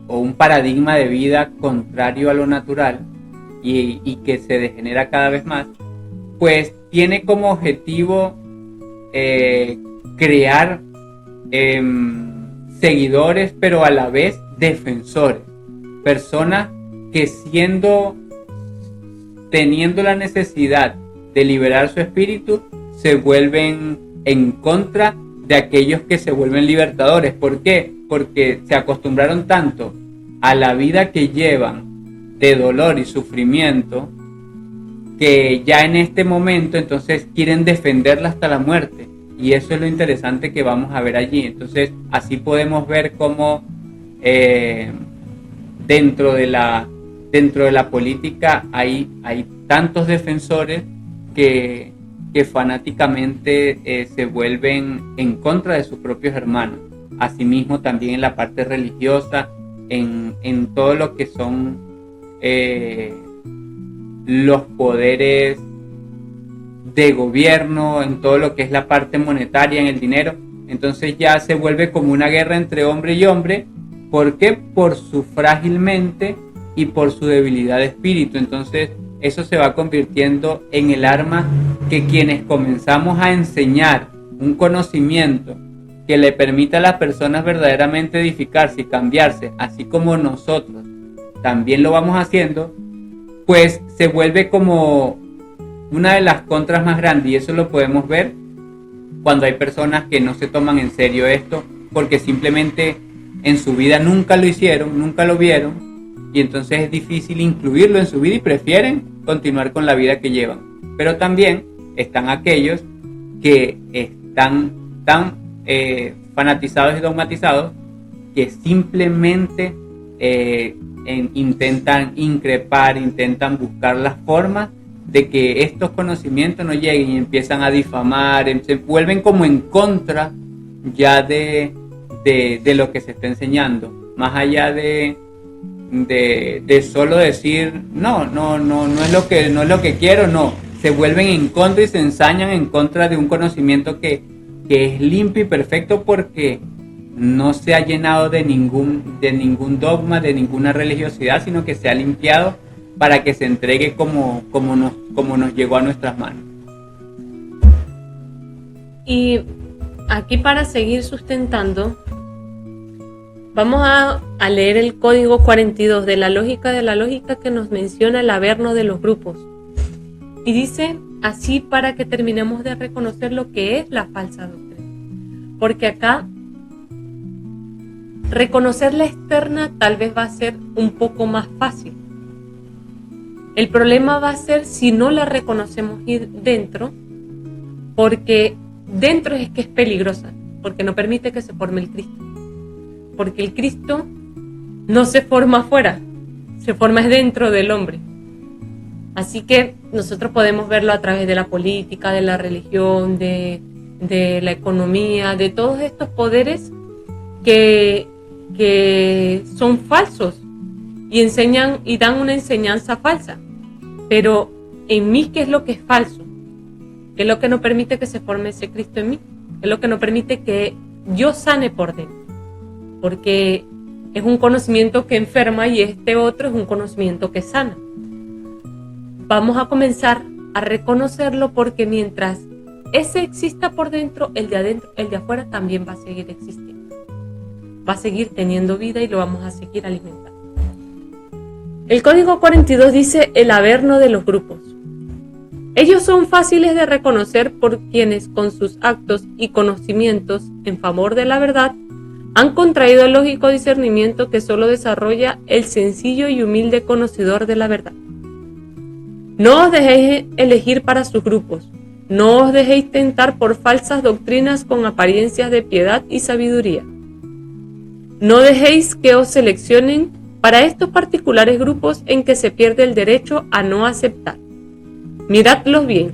o un paradigma de vida contrario a lo natural y que se degenera cada vez más, pues tiene como objetivo crear seguidores, pero a la vez defensores, personas que teniendo la necesidad de liberar su espíritu, se vuelven en contra de aquellos que se vuelven libertadores. ¿Por qué? Porque se acostumbraron tanto a la vida que llevan de dolor y sufrimiento, que ya en este momento entonces quieren defenderla hasta la muerte. Y eso es lo interesante que vamos a ver allí. Entonces así podemos ver cómo dentro de la política hay tantos defensores que fanáticamente se vuelven en contra de sus propios hermanos. Asimismo también en la parte religiosa, en todo lo que son los poderes de gobierno, en todo lo que es la parte monetaria, en el dinero. Entonces ya se vuelve como una guerra entre hombre y hombre. ¿Por qué? Por su frágil mente y por su debilidad de espíritu. Entonces eso se va convirtiendo en el arma que quienes comenzamos a enseñar un conocimiento que le permita a las personas verdaderamente edificarse y cambiarse, así como nosotros también lo vamos haciendo, pues se vuelve como una de las contras más grandes. Y eso lo podemos ver cuando hay personas que no se toman en serio esto, porque simplemente en su vida nunca lo hicieron, nunca lo vieron, y entonces es difícil incluirlo en su vida y prefieren continuar con la vida que llevan. Pero también están aquellos que están tan fanatizados y dogmatizados que simplemente intentan increpar, intentan buscar las formas de que estos conocimientos no lleguen y empiezan a difamar, se vuelven como en contra ya de lo que se está enseñando, más allá de solo decir no es lo que quiero, no, se vuelven en contra y se ensañan en contra de un conocimiento que es limpio y perfecto, porque no se ha llenado de ningún dogma, de ninguna religiosidad, sino que se ha limpiado para que se entregue como nos llegó a nuestras manos. Y aquí, para seguir sustentando, vamos a leer el código 42 de la lógica que nos menciona el averno de los grupos. Y dice así, para que terminemos de reconocer lo que es la falsa doctrina. Porque acá reconocer la externa tal vez va a ser un poco más fácil. El problema va a ser si no la reconocemos dentro, porque dentro es que es peligrosa, porque no permite que se forme el Cristo. Porque el Cristo no se forma afuera, se forma dentro del hombre. Así que nosotros podemos verlo a través de la política, de la religión, de la economía, de todos estos poderes que son falsos y enseñan y dan una enseñanza falsa. Pero en mí, ¿qué es lo que es falso? ¿Qué es lo que no permite que se forme ese Cristo en mí? ¿Qué es lo que no permite que yo sane por dentro? Porque es un conocimiento que enferma y este otro es un conocimiento que sana. Vamos a comenzar a reconocerlo, porque mientras ese exista por dentro, el de adentro, el de afuera también va a seguir existiendo. Va a seguir teniendo vida y lo vamos a seguir alimentando. El código 42 dice el averno de los grupos. Ellos son fáciles de reconocer por quienes con sus actos y conocimientos en favor de la verdad han contraído el lógico discernimiento que solo desarrolla el sencillo y humilde conocedor de la verdad. No os dejéis elegir para sus grupos, no os dejéis tentar por falsas doctrinas con apariencias de piedad y sabiduría. No dejéis que os seleccionen para estos particulares grupos en que se pierde el derecho a no aceptar. Miradlos bien,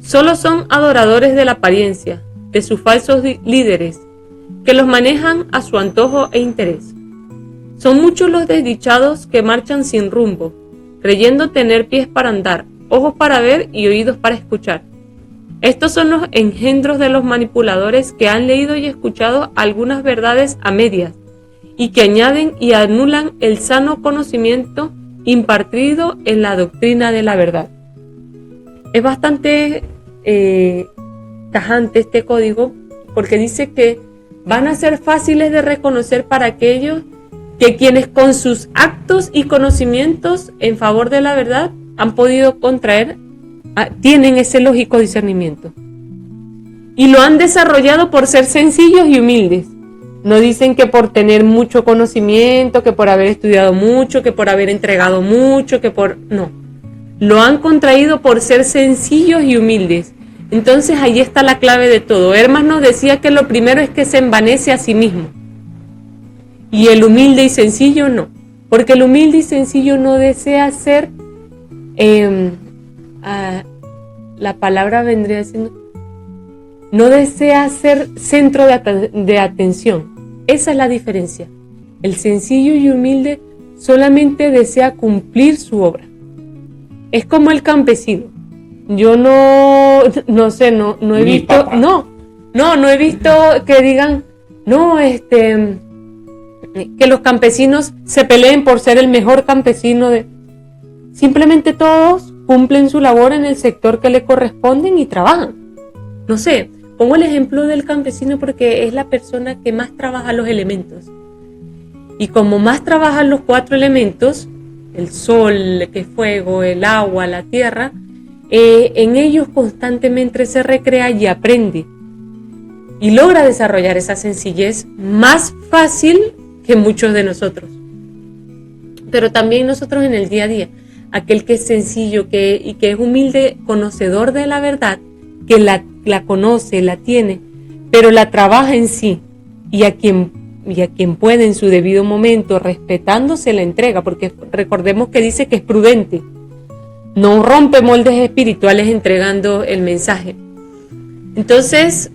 solo son adoradores de la apariencia, de sus falsos líderes, que los manejan a su antojo e interés. Son muchos los desdichados que marchan sin rumbo, creyendo tener pies para andar, ojos para ver y oídos para escuchar. Estos son los engendros de los manipuladores que han leído y escuchado algunas verdades a medias y que añaden y anulan el sano conocimiento impartido en la doctrina de la verdad. Es bastante tajante este código porque dice que van a ser fáciles de reconocer para aquellos que quienes con sus actos y conocimientos en favor de la verdad han podido contraer, tienen ese lógico discernimiento. Y lo han desarrollado por ser sencillos y humildes. No dicen que por tener mucho conocimiento, que por haber estudiado mucho, que por haber entregado mucho, que por... No. Lo han contraído por ser sencillos y humildes. Entonces ahí está la clave de todo. Hermas nos decía que lo primero es que se envanece a sí mismo. Y el humilde y sencillo no. Porque el humilde y sencillo no desea ser... la palabra vendría siendo... No desea ser centro de atención. Esa es la diferencia. El sencillo y humilde solamente desea cumplir su obra. Es como el campesino. Yo no sé, no he visto, no he visto que digan, que los campesinos se peleen por ser el mejor campesino simplemente todos cumplen su labor en el sector que le corresponden y trabajan. No sé, pongo el ejemplo del campesino porque es la persona que más trabaja los elementos. Y como más trabajan los 4 elementos, el sol, que es fuego, el agua, la tierra, en ellos constantemente se recrea y aprende. Y logra desarrollar esa sencillez más fácil que muchos de nosotros. Pero también nosotros en el día a día, aquel que es sencillo y que es humilde, conocedor de la verdad, que la conoce, la tiene, pero la trabaja en sí y a quien puede en su debido momento, respetándose la entrega, porque recordemos que dice que es prudente, no rompe moldes espirituales entregando el mensaje. Entonces,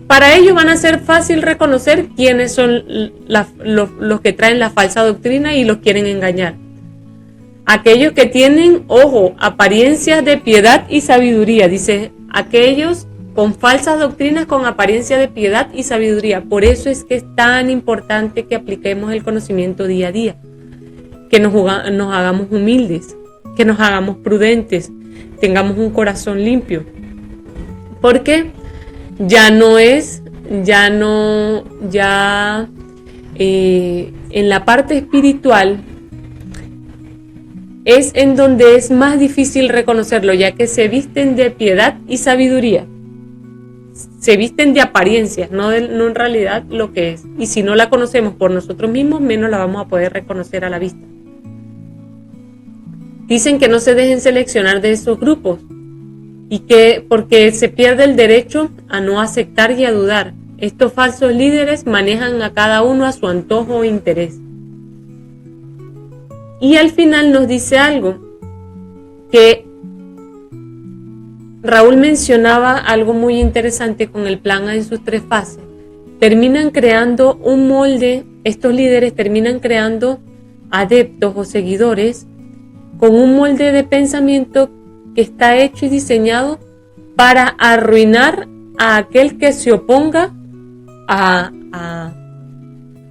para ellos van a ser fácil reconocer quiénes son los que traen la falsa doctrina y los quieren engañar. Aquellos que tienen, apariencias de piedad y sabiduría, dice, aquellos con falsas doctrinas con apariencia de piedad y sabiduría. Por eso es que es tan importante que apliquemos el conocimiento día a día, que nos hagamos humildes, que nos hagamos prudentes, tengamos un corazón limpio. Porque en la parte espiritual es en donde es más difícil reconocerlo, ya que se visten de piedad y sabiduría. Se visten de apariencias, no en realidad lo que es. Y si no la conocemos por nosotros mismos, menos la vamos a poder reconocer a la vista. Dicen que no se dejen seleccionar de esos grupos, y que porque se pierde el derecho a no aceptar y a dudar. Estos falsos líderes manejan a cada uno a su antojo e interés. Y al final nos dice algo, que Raúl mencionaba algo muy interesante con el plan en sus 3 fases. Terminan creando un molde, estos líderes terminan creando adeptos o seguidores con un molde de pensamiento que está hecho y diseñado para arruinar a aquel que se oponga a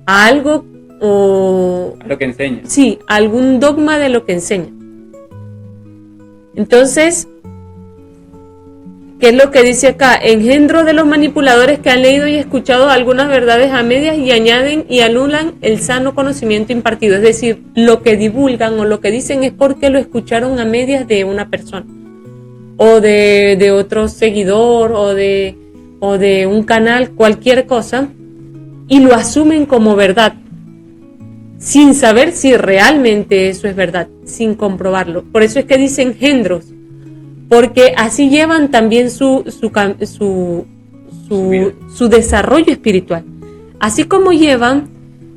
algo o... a lo que enseña. Sí, algún dogma de lo que enseña. Entonces, ¿qué es lo que dice acá? Engendro de los manipuladores que han leído y escuchado algunas verdades a medias y añaden y anulan el sano conocimiento impartido. Es decir, lo que divulgan o lo que dicen es porque lo escucharon a medias de una persona o de otro seguidor o de un canal, cualquier cosa, y lo asumen como verdad, sin saber si realmente eso es verdad, sin comprobarlo. Por eso es que dicen engendros, porque así llevan también su desarrollo espiritual. Así como llevan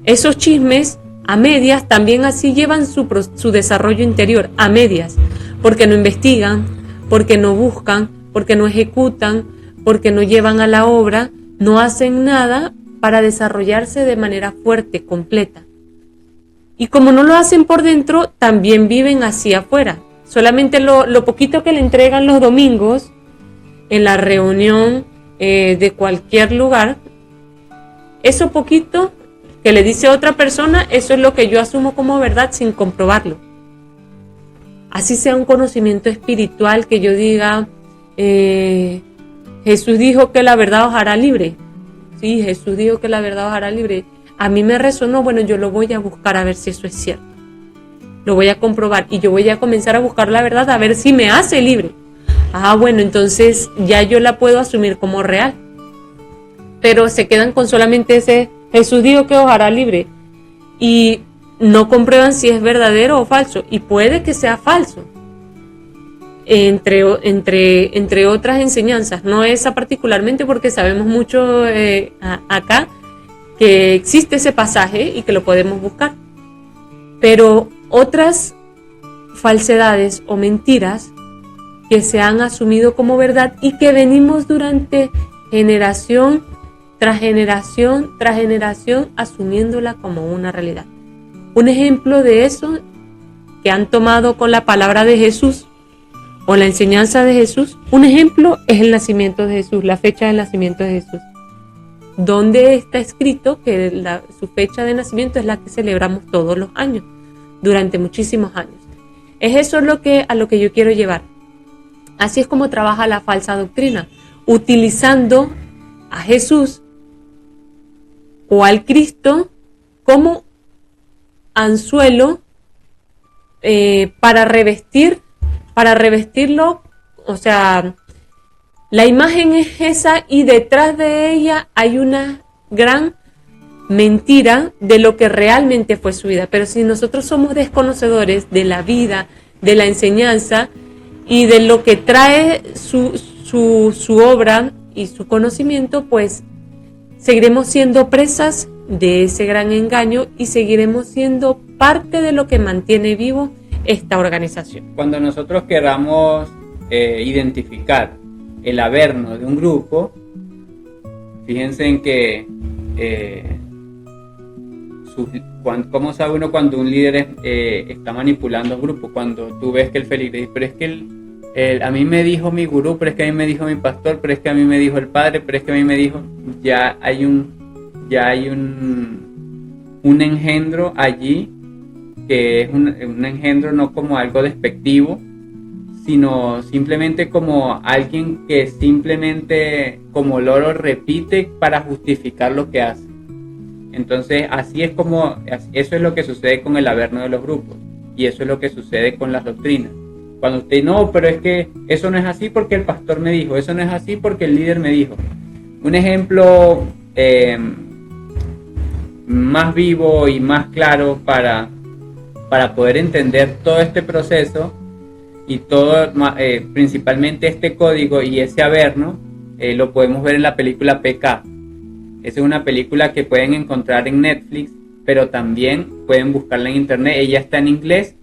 esos chismes a medias, también así llevan su desarrollo interior a medias, porque no investigan, porque no buscan, porque no ejecutan, porque no llevan a la obra, no hacen nada para desarrollarse de manera fuerte, completa. Y como no lo hacen por dentro, también viven así afuera. Solamente lo poquito que le entregan los domingos, en la reunión de cualquier lugar, eso poquito que le dice otra persona, eso es lo que yo asumo como verdad sin comprobarlo. Así sea un conocimiento espiritual que yo diga, Jesús dijo que la verdad os hará libre. Sí, Jesús dijo que la verdad os hará libre. A mí me resonó, bueno, yo lo voy a buscar a ver si eso es cierto. Lo voy a comprobar y yo voy a comenzar a buscar la verdad a ver si me hace libre. Ah, bueno, entonces ya yo la puedo asumir como real. Pero se quedan con solamente ese Jesús dijo que os hará libre y no comprueban si es verdadero o falso, y puede que sea falso, entre otras enseñanzas, no esa particularmente, porque sabemos mucho acá que existe ese pasaje y que lo podemos buscar, pero otras falsedades o mentiras que se han asumido como verdad y que venimos durante generación tras generación tras generación asumiéndola como una realidad. Un ejemplo de eso que han tomado con la palabra de Jesús o la enseñanza de Jesús, un ejemplo es el nacimiento de Jesús, la fecha del nacimiento de Jesús, donde está escrito que su fecha de nacimiento es la que celebramos todos los años, durante muchísimos años. Es eso a lo que yo quiero llevar. Así es como trabaja la falsa doctrina, utilizando a Jesús o al Cristo como anzuelo para revestirlo, o sea, la imagen es esa y detrás de ella hay una gran mentira de lo que realmente fue su vida. Pero si nosotros somos desconocedores de la vida, de la enseñanza y de lo que trae su obra y su conocimiento, pues seguiremos siendo presas de ese gran engaño y seguiremos siendo parte de lo que mantiene vivo esta organización. Cuando nosotros queramos identificar el averno de un grupo, fíjense en que ¿cómo sabe uno cuando un líder está manipulando al grupo? Cuando tú ves que el feligrés, pero es que a mí me dijo mi gurú, pero es que a mí me dijo mi pastor, pero es que a mí me dijo el padre, pero es que a mí me dijo, ya hay un engendro allí, que es un engendro no como algo despectivo, sino simplemente como alguien que simplemente como loro repite para justificar lo que hace. Entonces eso es lo que sucede con el averno de los grupos, y eso es lo que sucede con las doctrinas. Cuando usted, no, pero es que eso no es así porque el pastor me dijo, eso no es así porque el líder me dijo. Un ejemplo más vivo y más claro para poder entender todo este proceso y todo, principalmente este código y ese averno, lo podemos ver en la película PK. Esa es una película que pueden encontrar en Netflix, pero también pueden buscarla en internet. Ella está en inglés,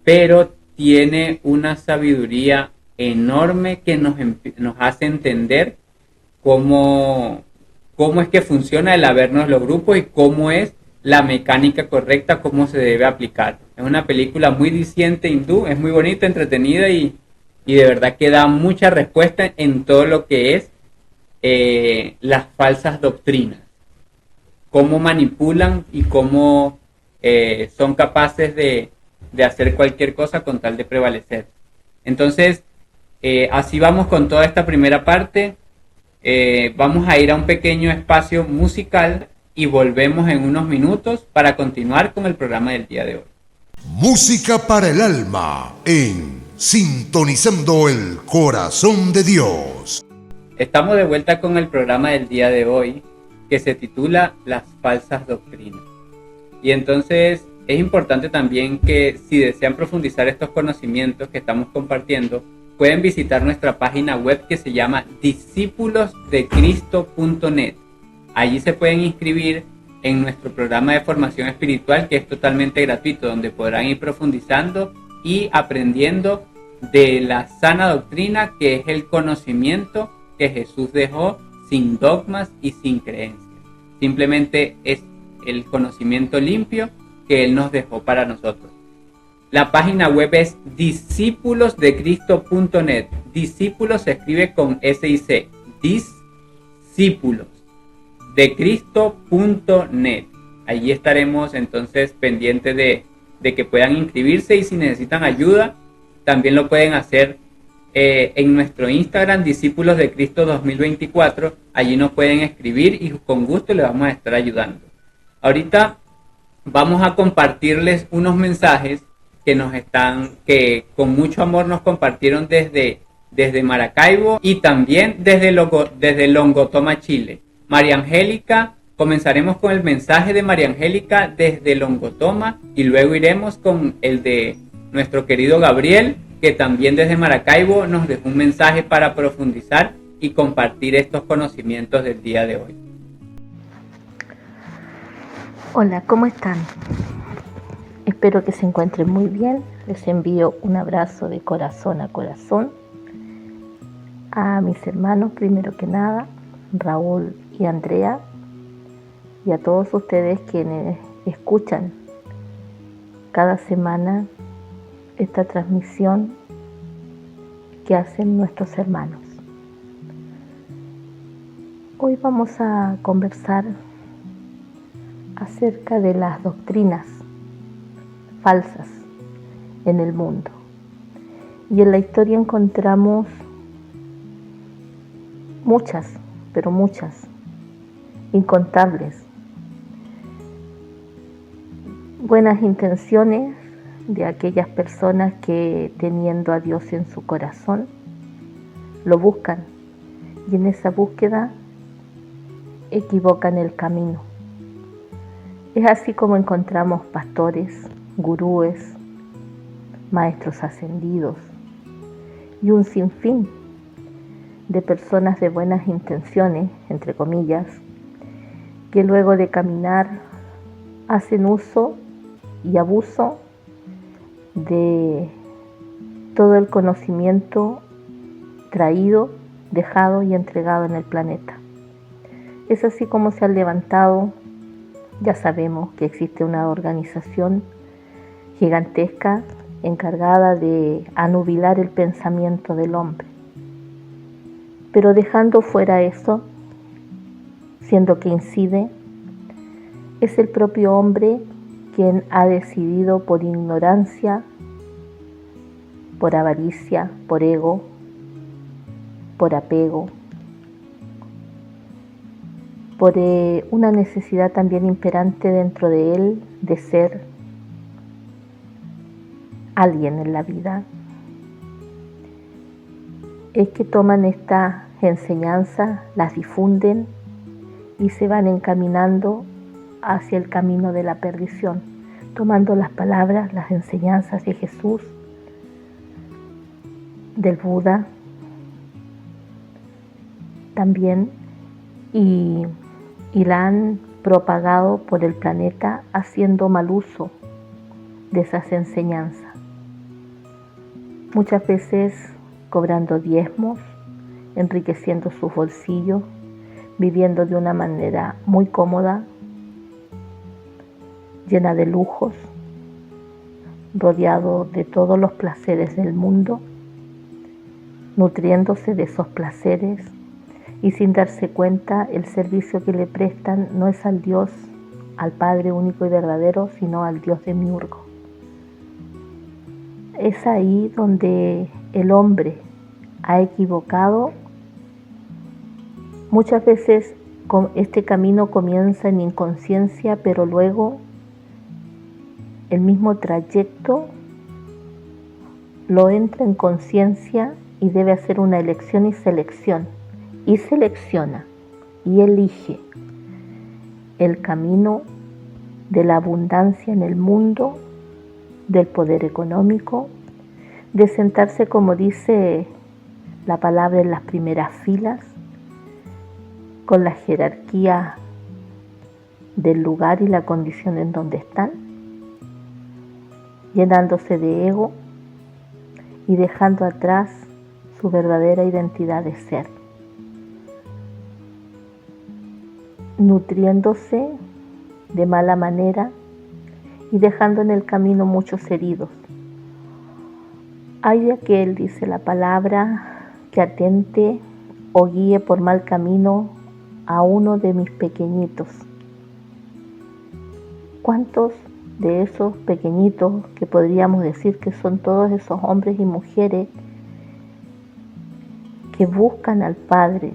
pero tiene una sabiduría enorme que nos hace entender cómo es que funciona el averno de los grupos y cómo es la mecánica correcta, cómo se debe aplicar. Es una película muy diciente hindú, es muy bonita, entretenida y de verdad que da mucha respuesta en todo lo que es las falsas doctrinas, cómo manipulan y cómo son capaces de hacer cualquier cosa con tal de prevalecer. Entonces, así vamos con toda esta primera parte. Vamos a ir a un pequeño espacio musical y volvemos en unos minutos para continuar con el programa del día de hoy. Música para el alma en Sintonizando el Corazón de Dios. Estamos de vuelta con el programa del día de hoy, que se titula Las falsas doctrinas. Y entonces es importante también que si desean profundizar estos conocimientos que estamos compartiendo, pueden visitar nuestra página web que se llama discípulosdecristo.net. Allí se pueden inscribir en nuestro programa de formación espiritual, que es totalmente gratuito, donde podrán ir profundizando y aprendiendo de la sana doctrina, que es el conocimiento que Jesús dejó sin dogmas y sin creencias. Simplemente es el conocimiento limpio que Él nos dejó para nosotros. La página web es discipulosdecristo.net. Discípulos se escribe con S y C. Discípulosdecristo.net. Allí estaremos entonces pendientes de que puedan inscribirse, y si necesitan ayuda, también lo pueden hacer en nuestro Instagram, Discípulos de Cristo 2024. Allí nos pueden escribir y con gusto les vamos a estar ayudando. Ahorita vamos a compartirles unos mensajes que con mucho amor nos compartieron desde Maracaibo y también desde Longotoma, Chile. María Angélica, comenzaremos con el mensaje de María Angélica desde Longotoma y luego iremos con el de nuestro querido Gabriel, que también desde Maracaibo nos dejó un mensaje para profundizar y compartir estos conocimientos del día de hoy. Hola, ¿cómo están? Espero que se encuentren muy bien. Les envío un abrazo de corazón a corazón a mis hermanos, primero que nada, Raúl y Andrea, y a todos ustedes quienes escuchan cada semana esta transmisión que hacen nuestros hermanos. Hoy vamos a conversar acerca de las doctrinas falsas en el mundo. Y en la historia encontramos muchas, pero muchas, incontables, buenas intenciones de aquellas personas que, teniendo a Dios en su corazón, lo buscan, y en esa búsqueda equivocan el camino. Es así como encontramos pastores, gurúes, maestros ascendidos y un sinfín de personas de buenas intenciones, entre comillas, que luego de caminar hacen uso y abuso de todo el conocimiento traído, dejado y entregado en el planeta. Es así como se han levantado. Ya sabemos que existe una organización gigantesca encargada de anubilar el pensamiento del hombre. Pero dejando fuera eso, siendo que incide, es el propio hombre quien ha decidido por ignorancia, por avaricia, por ego, por apego, por una necesidad también imperante dentro de él de ser alguien en la vida, es que toman estas enseñanzas, las difunden y se van encaminando hacia el camino de la perdición, tomando las palabras, las enseñanzas de Jesús, del Buda también, y la han propagado por el planeta haciendo mal uso de esas enseñanzas. Muchas veces cobrando diezmos, enriqueciendo sus bolsillos, viviendo de una manera muy cómoda, llena de lujos, rodeado de todos los placeres del mundo, nutriéndose de esos placeres y sin darse cuenta el servicio que le prestan no es al Dios, al Padre único y verdadero, sino al Dios demiurgo. Es ahí donde el hombre ha equivocado. Muchas veces este camino comienza en inconsciencia, pero luego el mismo trayecto lo entra en conciencia y debe hacer una elección y selección. Y selecciona y elige el camino de la abundancia en el mundo, del poder económico, de sentarse, como dice la palabra, en las primeras filas, con la jerarquía del lugar y la condición en donde están, llenándose de ego y dejando atrás su verdadera identidad de ser, nutriéndose de mala manera y dejando en el camino muchos heridos, Ay de aquel, dice la palabra, que atente o guíe por mal camino a uno de mis pequeñitos. ¿Cuántos de esos pequeñitos, que podríamos decir que son todos esos hombres y mujeres que buscan al Padre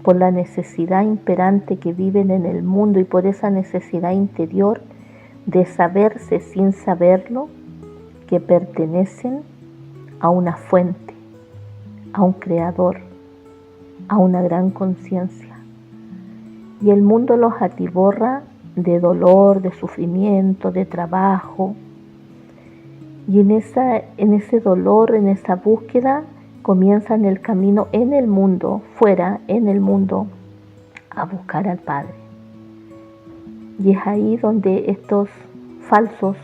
por la necesidad imperante que viven en el mundo y por esa necesidad interior de saberse sin saberlo, que pertenecen a una fuente, a un creador, a una gran conciencia? Y el mundo los atiborra de dolor, de sufrimiento, de trabajo. Y en ese dolor, en esa búsqueda, comienzan el camino en el mundo, fuera, en el mundo, a buscar al Padre. Y es ahí donde estos falsos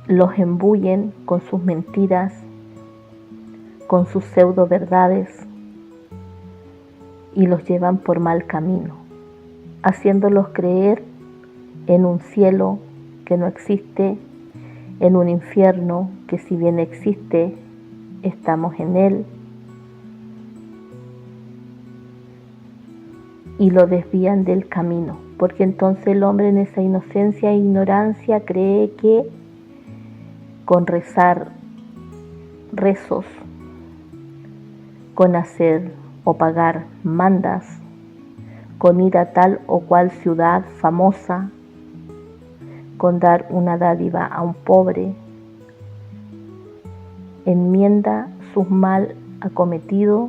los embullen con sus mentiras, con sus pseudo verdades, y los llevan por mal camino, haciéndolos creer en un cielo que no existe, en un infierno que si bien existe, estamos en él, y lo desvían del camino, porque entonces el hombre en esa inocencia e ignorancia cree que con rezar rezos, con hacer o pagar mandas, con ir a tal o cual ciudad famosa, con dar una dádiva a un pobre, enmienda su mal acometido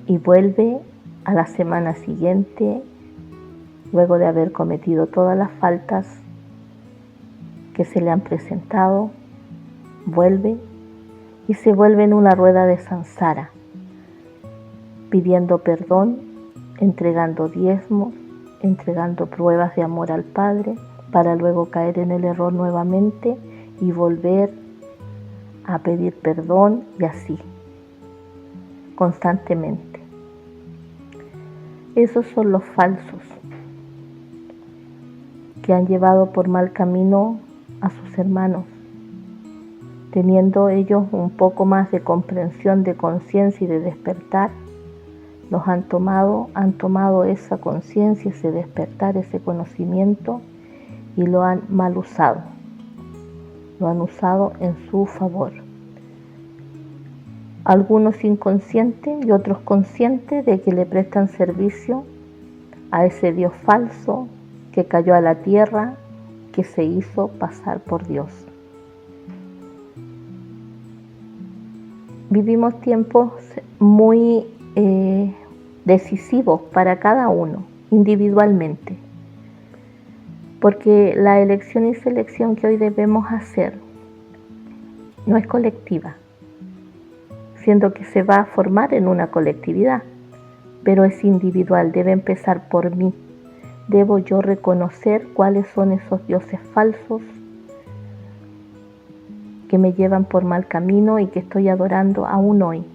y vuelve a la semana siguiente, luego de haber cometido todas las faltas que se le han presentado, vuelve y se vuelve en una rueda de samsara, pidiendo perdón, entregando diezmos, entregando pruebas de amor al Padre, para luego caer en el error nuevamente y volver a pedir perdón, y así, constantemente. Esos son los falsos que han llevado por mal camino a sus hermanos, teniendo ellos un poco más de comprensión, de conciencia y de despertar. Los han tomado esa conciencia, ese despertar, ese conocimiento, y lo han mal usado. Lo han usado en su favor. Algunos inconscientes y otros conscientes de que le prestan servicio a ese Dios falso que cayó a la tierra, que se hizo pasar por Dios. Vivimos tiempos muy decisivos para cada uno, individualmente, porque la elección y selección que hoy debemos hacer no es colectiva, siendo que se va a formar en una colectividad, pero es individual, debe empezar por mí. Debo yo reconocer cuáles son esos dioses falsos que me llevan por mal camino y que estoy adorando aún hoy.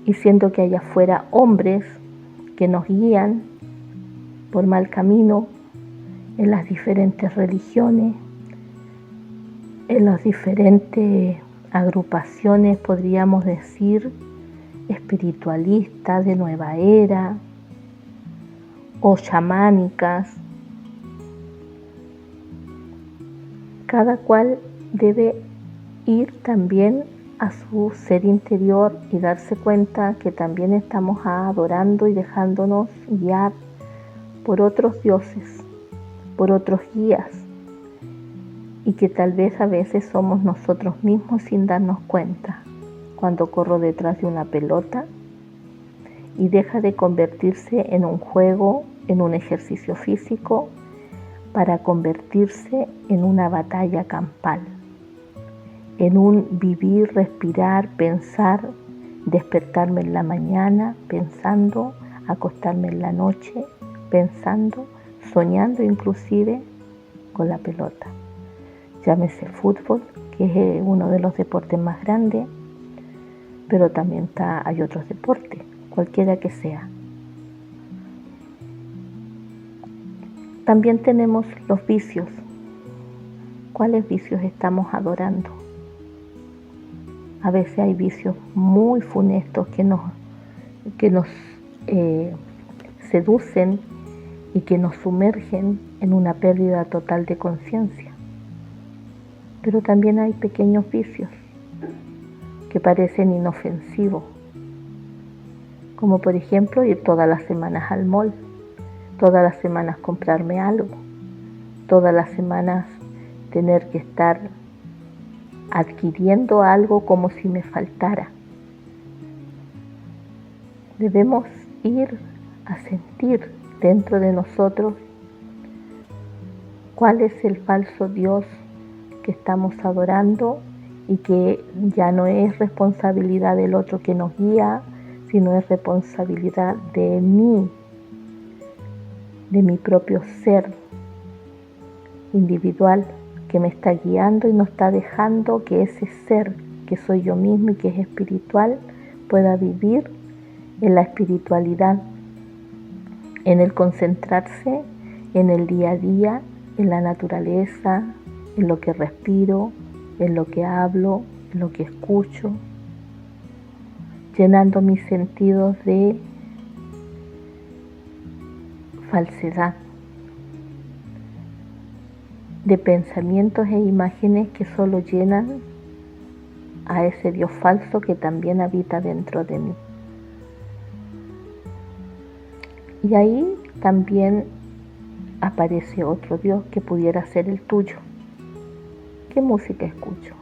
Y siendo que allá afuera hombres que nos guían por mal camino en las diferentes religiones, en las diferentes agrupaciones, podríamos decir, espiritualistas de nueva era o chamánicas. Cada cual debe ir también a su ser interior y darse cuenta que también estamos adorando y dejándonos guiar por otros dioses, por otros guías, y que tal vez a veces somos nosotros mismos sin darnos cuenta. Cuando corro detrás de una pelota y deja de convertirse en un juego, en un ejercicio físico, para convertirse en una batalla campal, en un vivir, respirar, pensar, despertarme en la mañana pensando, acostarme en la noche pensando, soñando inclusive con la pelota. Llámese fútbol, que es uno de los deportes más grandes, pero también hay otros deportes, cualquiera que sea. También tenemos los vicios, ¿Cuáles vicios estamos adorando? A veces hay vicios muy funestos que nos seducen y que nos sumergen en una pérdida total de conciencia. Pero también hay pequeños vicios que parecen inofensivos, como por ejemplo ir todas las semanas al mall, todas las semanas comprarme algo, todas las semanas tener que estar adquiriendo algo como si me faltara. Debemos ir a sentir dentro de nosotros cuál es el falso Dios que estamos adorando y que ya no es responsabilidad del otro que nos guía, sino es responsabilidad de mí, de mi propio ser individual que me está guiando y no está dejando que ese ser que soy yo mismo y que es espiritual pueda vivir en la espiritualidad, en el concentrarse en el día a día, en la naturaleza, en lo que respiro, en lo que hablo, en lo que escucho, llenando mis sentidos de falsedad, de pensamientos e imágenes que solo llenan a ese Dios falso que también habita dentro de mí. Y ahí también aparece otro Dios que pudiera ser el tuyo. ¿Qué música escucho?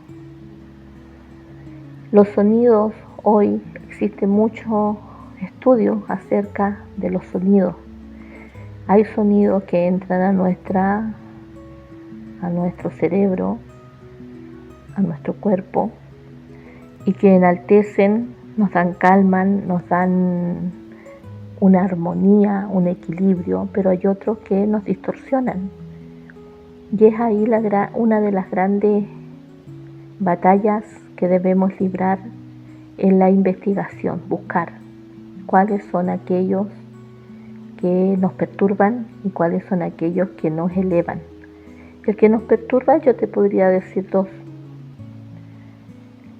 Los sonidos, hoy existen muchos estudios acerca de los sonidos. Hay sonidos que entran a nuestro cerebro, a nuestro cuerpo, y que enaltecen, nos dan calma, nos dan una armonía, un equilibrio, pero hay otros que nos distorsionan. Y es ahí una de las grandes batallas que debemos librar en la investigación, buscar cuáles son aquellos que nos perturban y cuáles son aquellos que nos elevan. El que nos perturba, yo te podría decir dos,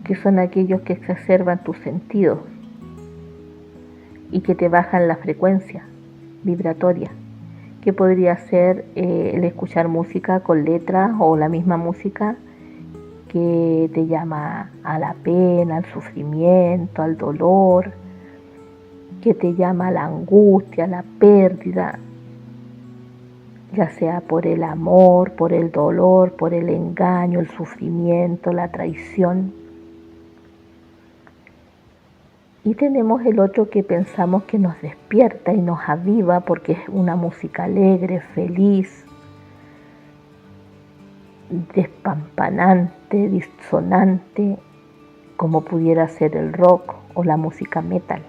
que son aquellos que exacerban tus sentidos y que te bajan la frecuencia vibratoria, que podría ser el escuchar música con letras o la misma música que te llama a la pena, al sufrimiento, al dolor, que te llama a la angustia, a la pérdida, ya sea por el amor, por el dolor, por el engaño, el sufrimiento, la traición. Y tenemos el otro que pensamos que nos despierta y nos aviva porque es una música alegre, feliz, despampanante, disonante, como pudiera ser el rock o la música metal,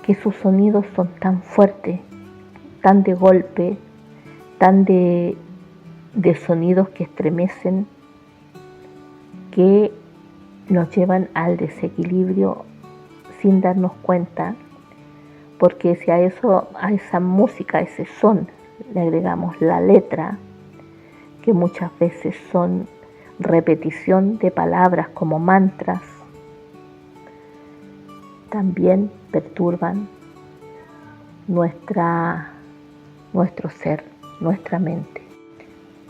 que sus sonidos son tan fuertes, tan de golpe, tan de sonidos que estremecen, que nos llevan al desequilibrio sin darnos cuenta, porque si a esa música, a ese son, le agregamos la letra, que muchas veces son repetición de palabras como mantras, también perturban nuestro ser, nuestra mente.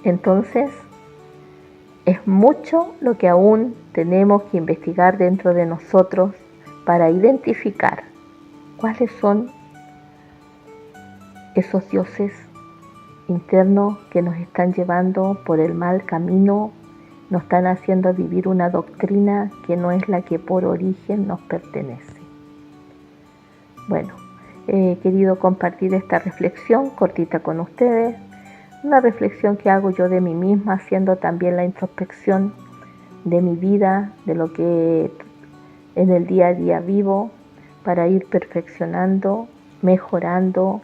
Entonces, es mucho lo que aún tenemos que investigar dentro de nosotros para identificar cuáles son esos dioses internos que nos están llevando por el mal camino, nos están haciendo vivir una doctrina que no es la que por origen nos pertenece. Bueno, he querido compartir esta reflexión cortita con ustedes, una reflexión que hago yo de mí misma, haciendo también la introspección de mi vida, de lo que en el día a día vivo, para ir perfeccionando, mejorando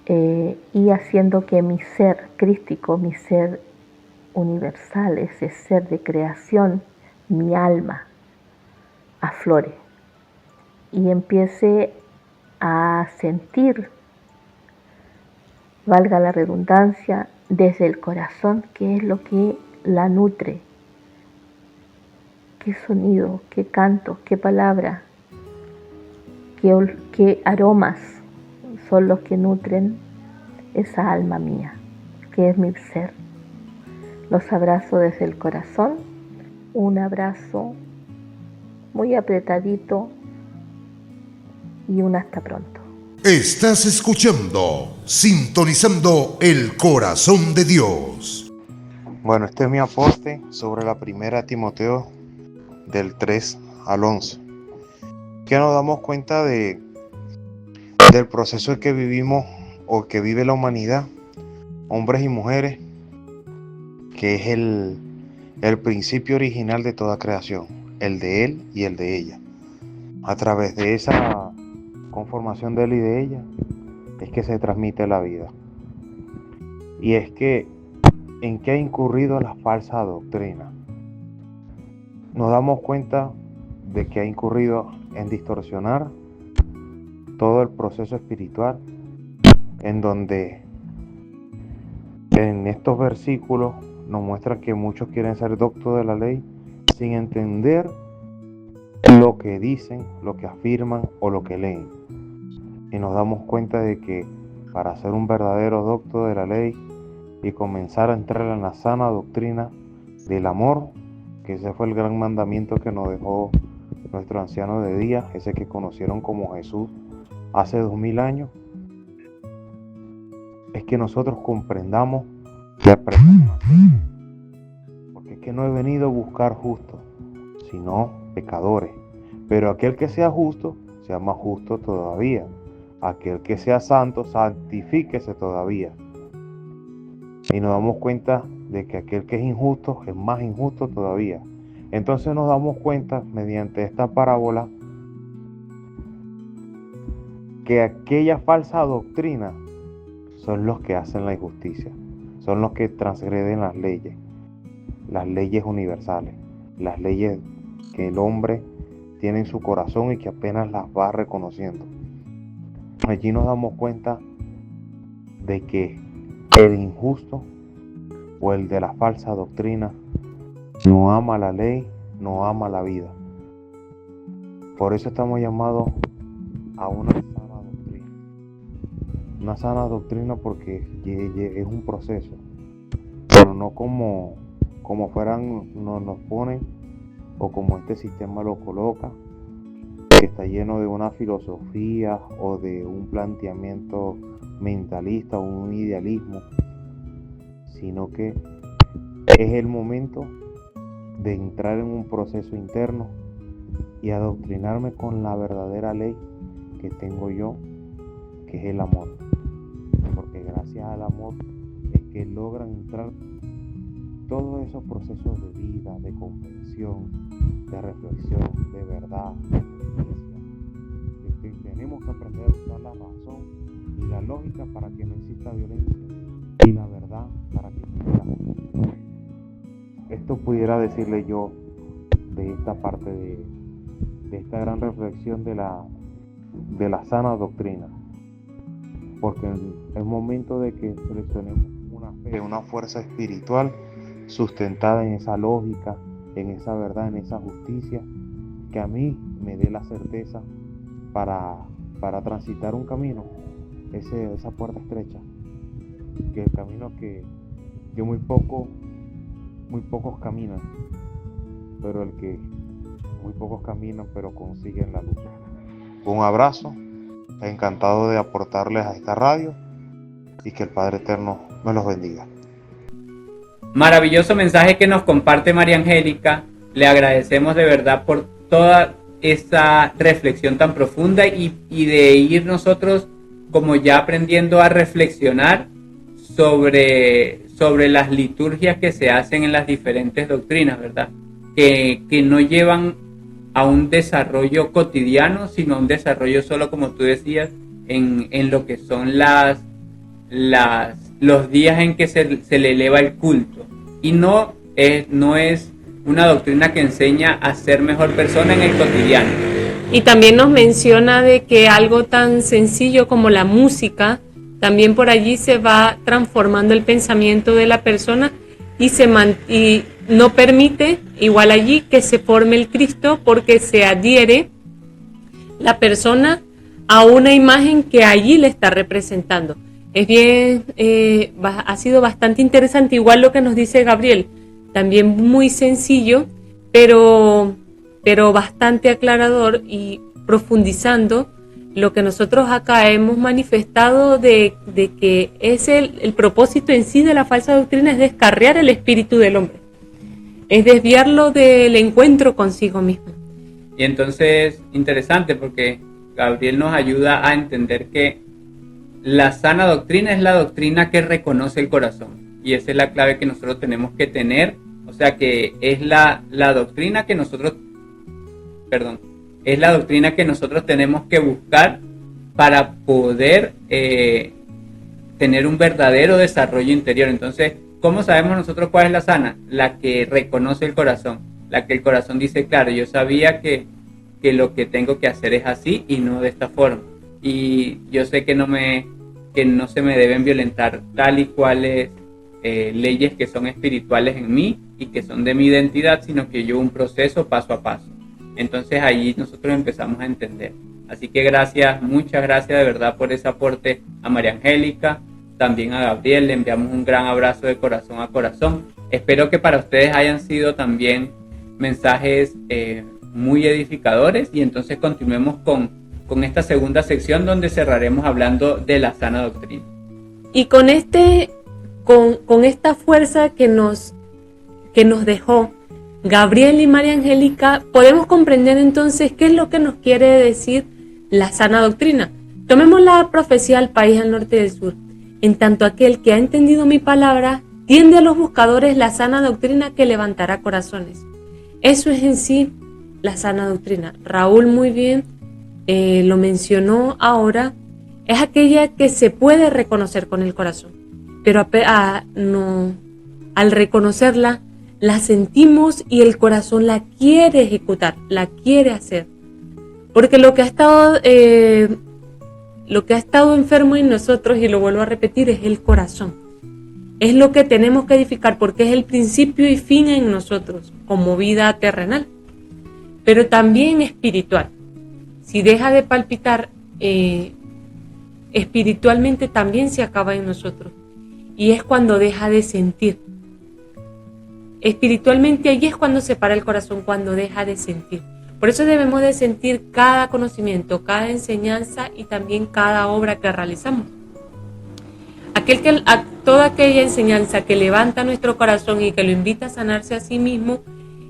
y haciendo que mi ser crístico, mi ser universal, ese ser de creación, mi alma, aflore y empiece a sentir, valga la redundancia, desde el corazón qué es lo que la nutre, qué sonido, qué canto, qué palabra, qué aromas son los que nutren esa alma mía, que es mi ser. Los abrazo desde el corazón, un abrazo muy apretadito y un hasta pronto. Estás escuchando, sintonizando el corazón de Dios. Bueno, este es mi aporte sobre la primera Timoteo del 3 al 11. Que nos damos cuenta del proceso que vivimos o que vive la humanidad, hombres y mujeres, que es el principio original de toda creación, el de él y el de ella. A través de esa conformación de él y de ella es que se transmite la vida. Y es que ¿en qué ha incurrido la falsa doctrina? Nos damos cuenta de que ha incurrido en distorsionar todo el proceso espiritual, en donde en estos versículos nos muestran que muchos quieren ser doctos de la ley sin entender lo que dicen, lo que afirman o lo que leen. Y nos damos cuenta de que para ser un verdadero docto de la ley y comenzar a entrar en la sana doctrina del amor, que ese fue el gran mandamiento que nos dejó nuestro anciano de día, ese que conocieron como Jesús hace 2000 años, es que nosotros comprendamos y aprendamos. Porque es que no he venido a buscar justos, sino pecadores. Pero aquel que sea justo, sea más justo todavía. Aquel que sea santo, santifíquese todavía. Y nos damos cuenta de que aquel que es injusto es más injusto todavía. Entonces nos damos cuenta mediante esta parábola que aquella falsa doctrina son los que hacen la injusticia, son los que transgreden las leyes universales, las leyes que el hombre tiene en su corazón y que apenas las va reconociendo. Allí nos damos cuenta de que el injusto o el de la falsa doctrina no ama la ley, no ama la vida. Por eso estamos llamados a una sana doctrina. Una sana doctrina porque es un proceso, pero no como fueran nos ponen o como este sistema lo coloca, que está lleno de una filosofía o de un planteamiento mentalista o un idealismo, sino que es el momento de entrar en un proceso interno y adoctrinarme con la verdadera ley que tengo yo, que es el amor. Porque gracias al amor es que logran entrar todos esos procesos de vida, de comprensión, de reflexión, de verdad, de justicia. Es que tenemos que aprender a usar la razón y la lógica para que no exista violencia y la verdad para que exista justicia. Esto pudiera decirle yo de esta parte de esta gran reflexión de la sana doctrina, porque es momento de que seleccionemos una fe, una fuerza espiritual sustentada en esa lógica, en esa verdad, en esa justicia, que a mí me dé la certeza para transitar un camino, esa puerta estrecha, que el camino que muy pocos caminan, pero muy pocos caminan, pero consiguen la luz. Un abrazo, encantado de aportarles a esta radio y que el Padre Eterno me los bendiga. Maravilloso mensaje que nos comparte María Angélica. Le agradecemos de verdad por toda esta reflexión tan profunda y de ir nosotros como ya aprendiendo a reflexionar sobre las liturgias que se hacen en las diferentes doctrinas, ¿verdad? Que no llevan a un desarrollo cotidiano, sino a un desarrollo solo, como tú decías, en lo que son los días en que se le eleva el culto. Y no es una doctrina que enseña a ser mejor persona en el cotidiano. Y también nos menciona de que algo tan sencillo como la música también por allí se va transformando el pensamiento de la persona y no permite, igual allí, que se forme el Cristo, porque se adhiere la persona a una imagen que allí le está representando. Es bien, ha sido bastante interesante, igual lo que nos dice Gabriel, también muy sencillo, pero bastante aclarador y profundizando lo que nosotros acá hemos manifestado de que es el propósito en sí de la falsa doctrina, es descarriar el espíritu del hombre, es desviarlo del encuentro consigo mismo. Y entonces, interesante, porque Gabriel nos ayuda a entender que la sana doctrina es la doctrina que reconoce el corazón, y esa es la clave que nosotros tenemos que tener. O sea que es la doctrina que nosotros, es la doctrina que nosotros tenemos que buscar para poder tener un verdadero desarrollo interior. Entonces, ¿cómo sabemos nosotros cuál es la sana? La que reconoce el corazón, la que el corazón dice, claro, yo sabía que lo que tengo que hacer es así y no de esta forma. Y yo sé que no se me deben violentar tal y cuales leyes que son espirituales en mí y que son de mi identidad, sino que yo un proceso paso a paso. Entonces ahí nosotros empezamos a entender. Así que gracias, muchas gracias de verdad por ese aporte a María Angélica, también a Gabriel, le enviamos un gran abrazo de corazón a corazón. Espero que para ustedes hayan sido también mensajes muy edificadores, y entonces continuemos con esta segunda sección donde cerraremos hablando de la sana doctrina. Y con esta fuerza que nos dejó Gabriel y María Angélica, podemos comprender entonces qué es lo que nos quiere decir la sana doctrina. Tomemos la profecía al país al norte y del sur. En tanto aquel que ha entendido mi palabra tiende a los buscadores la sana doctrina que levantará corazones. Eso es en sí la sana doctrina. Raúl muy bien lo mencionó ahora, es aquella que se puede reconocer con el corazón, pero al reconocerla, la sentimos y el corazón la quiere ejecutar, la quiere hacer. Porque lo que ha estado enfermo en nosotros, y lo vuelvo a repetir, es el corazón. Es lo que tenemos que edificar, porque es el principio y fin en nosotros, como vida terrenal, pero también espiritual. Si deja de palpitar, espiritualmente también se acaba en nosotros. Y es cuando deja de sentir. Espiritualmente ahí es cuando se para el corazón, cuando deja de sentir. Por eso debemos de sentir cada conocimiento, cada enseñanza y también cada obra que realizamos. Toda aquella enseñanza que levanta nuestro corazón y que lo invita a sanarse a sí mismo,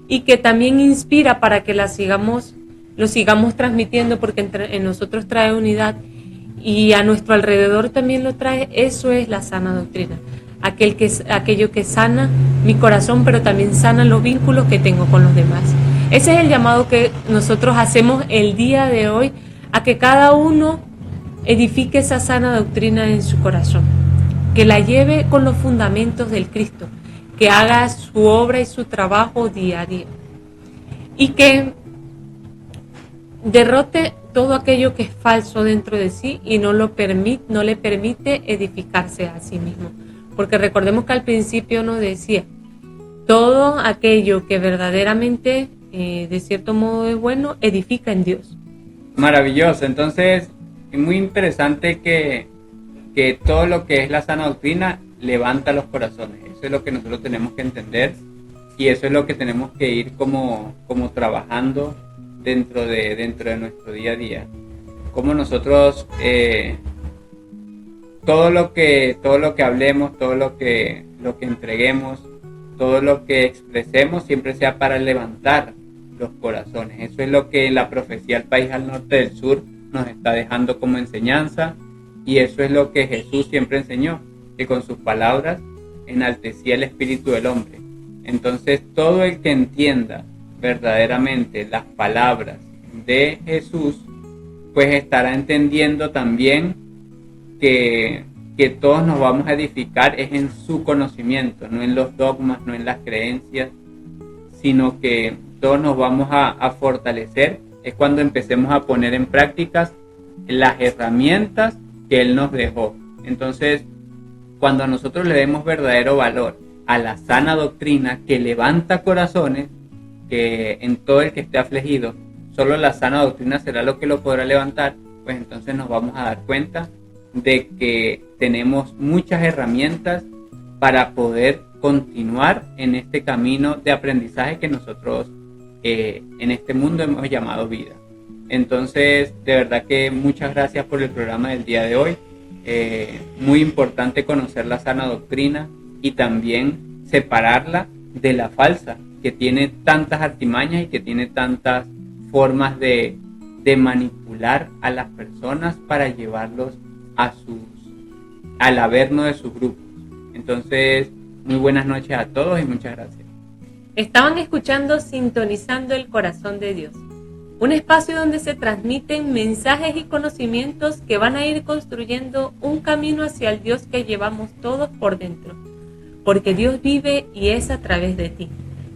y que también inspira para que lo sigamos transmitiendo, porque en nosotros trae unidad y a nuestro alrededor también lo trae. Eso es la sana doctrina. Aquello que sana mi corazón, pero también sana los vínculos que tengo con los demás. Ese es el llamado que nosotros hacemos el día de hoy, a que cada uno edifique esa sana doctrina en su corazón, que la lleve con los fundamentos del Cristo, que haga su obra y su trabajo día a día, y que derrote todo aquello que es falso dentro de sí y no le permite edificarse a sí mismo. Porque recordemos que al principio nos decía, todo aquello que verdaderamente, de cierto modo es bueno, edifica en Dios. Maravilloso. Entonces, es muy interesante que todo lo que es la sana doctrina levanta los corazones. Eso es lo que nosotros tenemos que entender, y eso es lo que tenemos que ir como trabajando dentro de nuestro día a día. Como nosotros todo lo que hablemos, todo lo que entreguemos, todo lo que expresemos siempre sea para levantar los corazones. Eso es lo que la profecía al país al norte del sur nos está dejando como enseñanza, y eso es lo que Jesús siempre enseñó, que con sus palabras enaltecía el espíritu del hombre. Entonces todo el que entienda verdaderamente las palabras de Jesús, pues estará entendiendo también que todos nos vamos a edificar es en su conocimiento, no en los dogmas, no en las creencias, sino que todos nos vamos a fortalecer es cuando empecemos a poner en prácticas las herramientas que Él nos dejó, Entonces, cuando nosotros le demos verdadero valor a la sana doctrina que levanta corazones, que en todo el que esté afligido, solo la sana doctrina será lo que lo podrá levantar, pues entonces nos vamos a dar cuenta de que tenemos muchas herramientas para poder continuar en este camino de aprendizaje que nosotros en este mundo hemos llamado vida. Entonces, de verdad que muchas gracias por el programa del día de hoy. Muy importante conocer la sana doctrina y también separarla de la falsa, que tiene tantas artimañas y que tiene tantas formas de manipular a las personas para llevarlos al averno de sus grupos. Entonces, muy buenas noches a todos y muchas gracias. Estaban escuchando Sintonizando el Corazón de Dios, un espacio donde se transmiten mensajes y conocimientos que van a ir construyendo un camino hacia el Dios que llevamos todos por dentro, porque Dios vive y es a través de ti.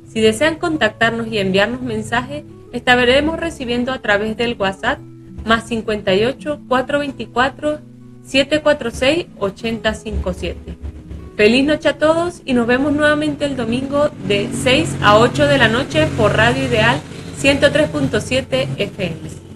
Si desean contactarnos y enviarnos mensajes, estaremos recibiendo a través del WhatsApp más 58 424 746 8057. Feliz noche a todos y nos vemos nuevamente el domingo de 6 a 8 de la noche por Radio Ideal 103.7 FM.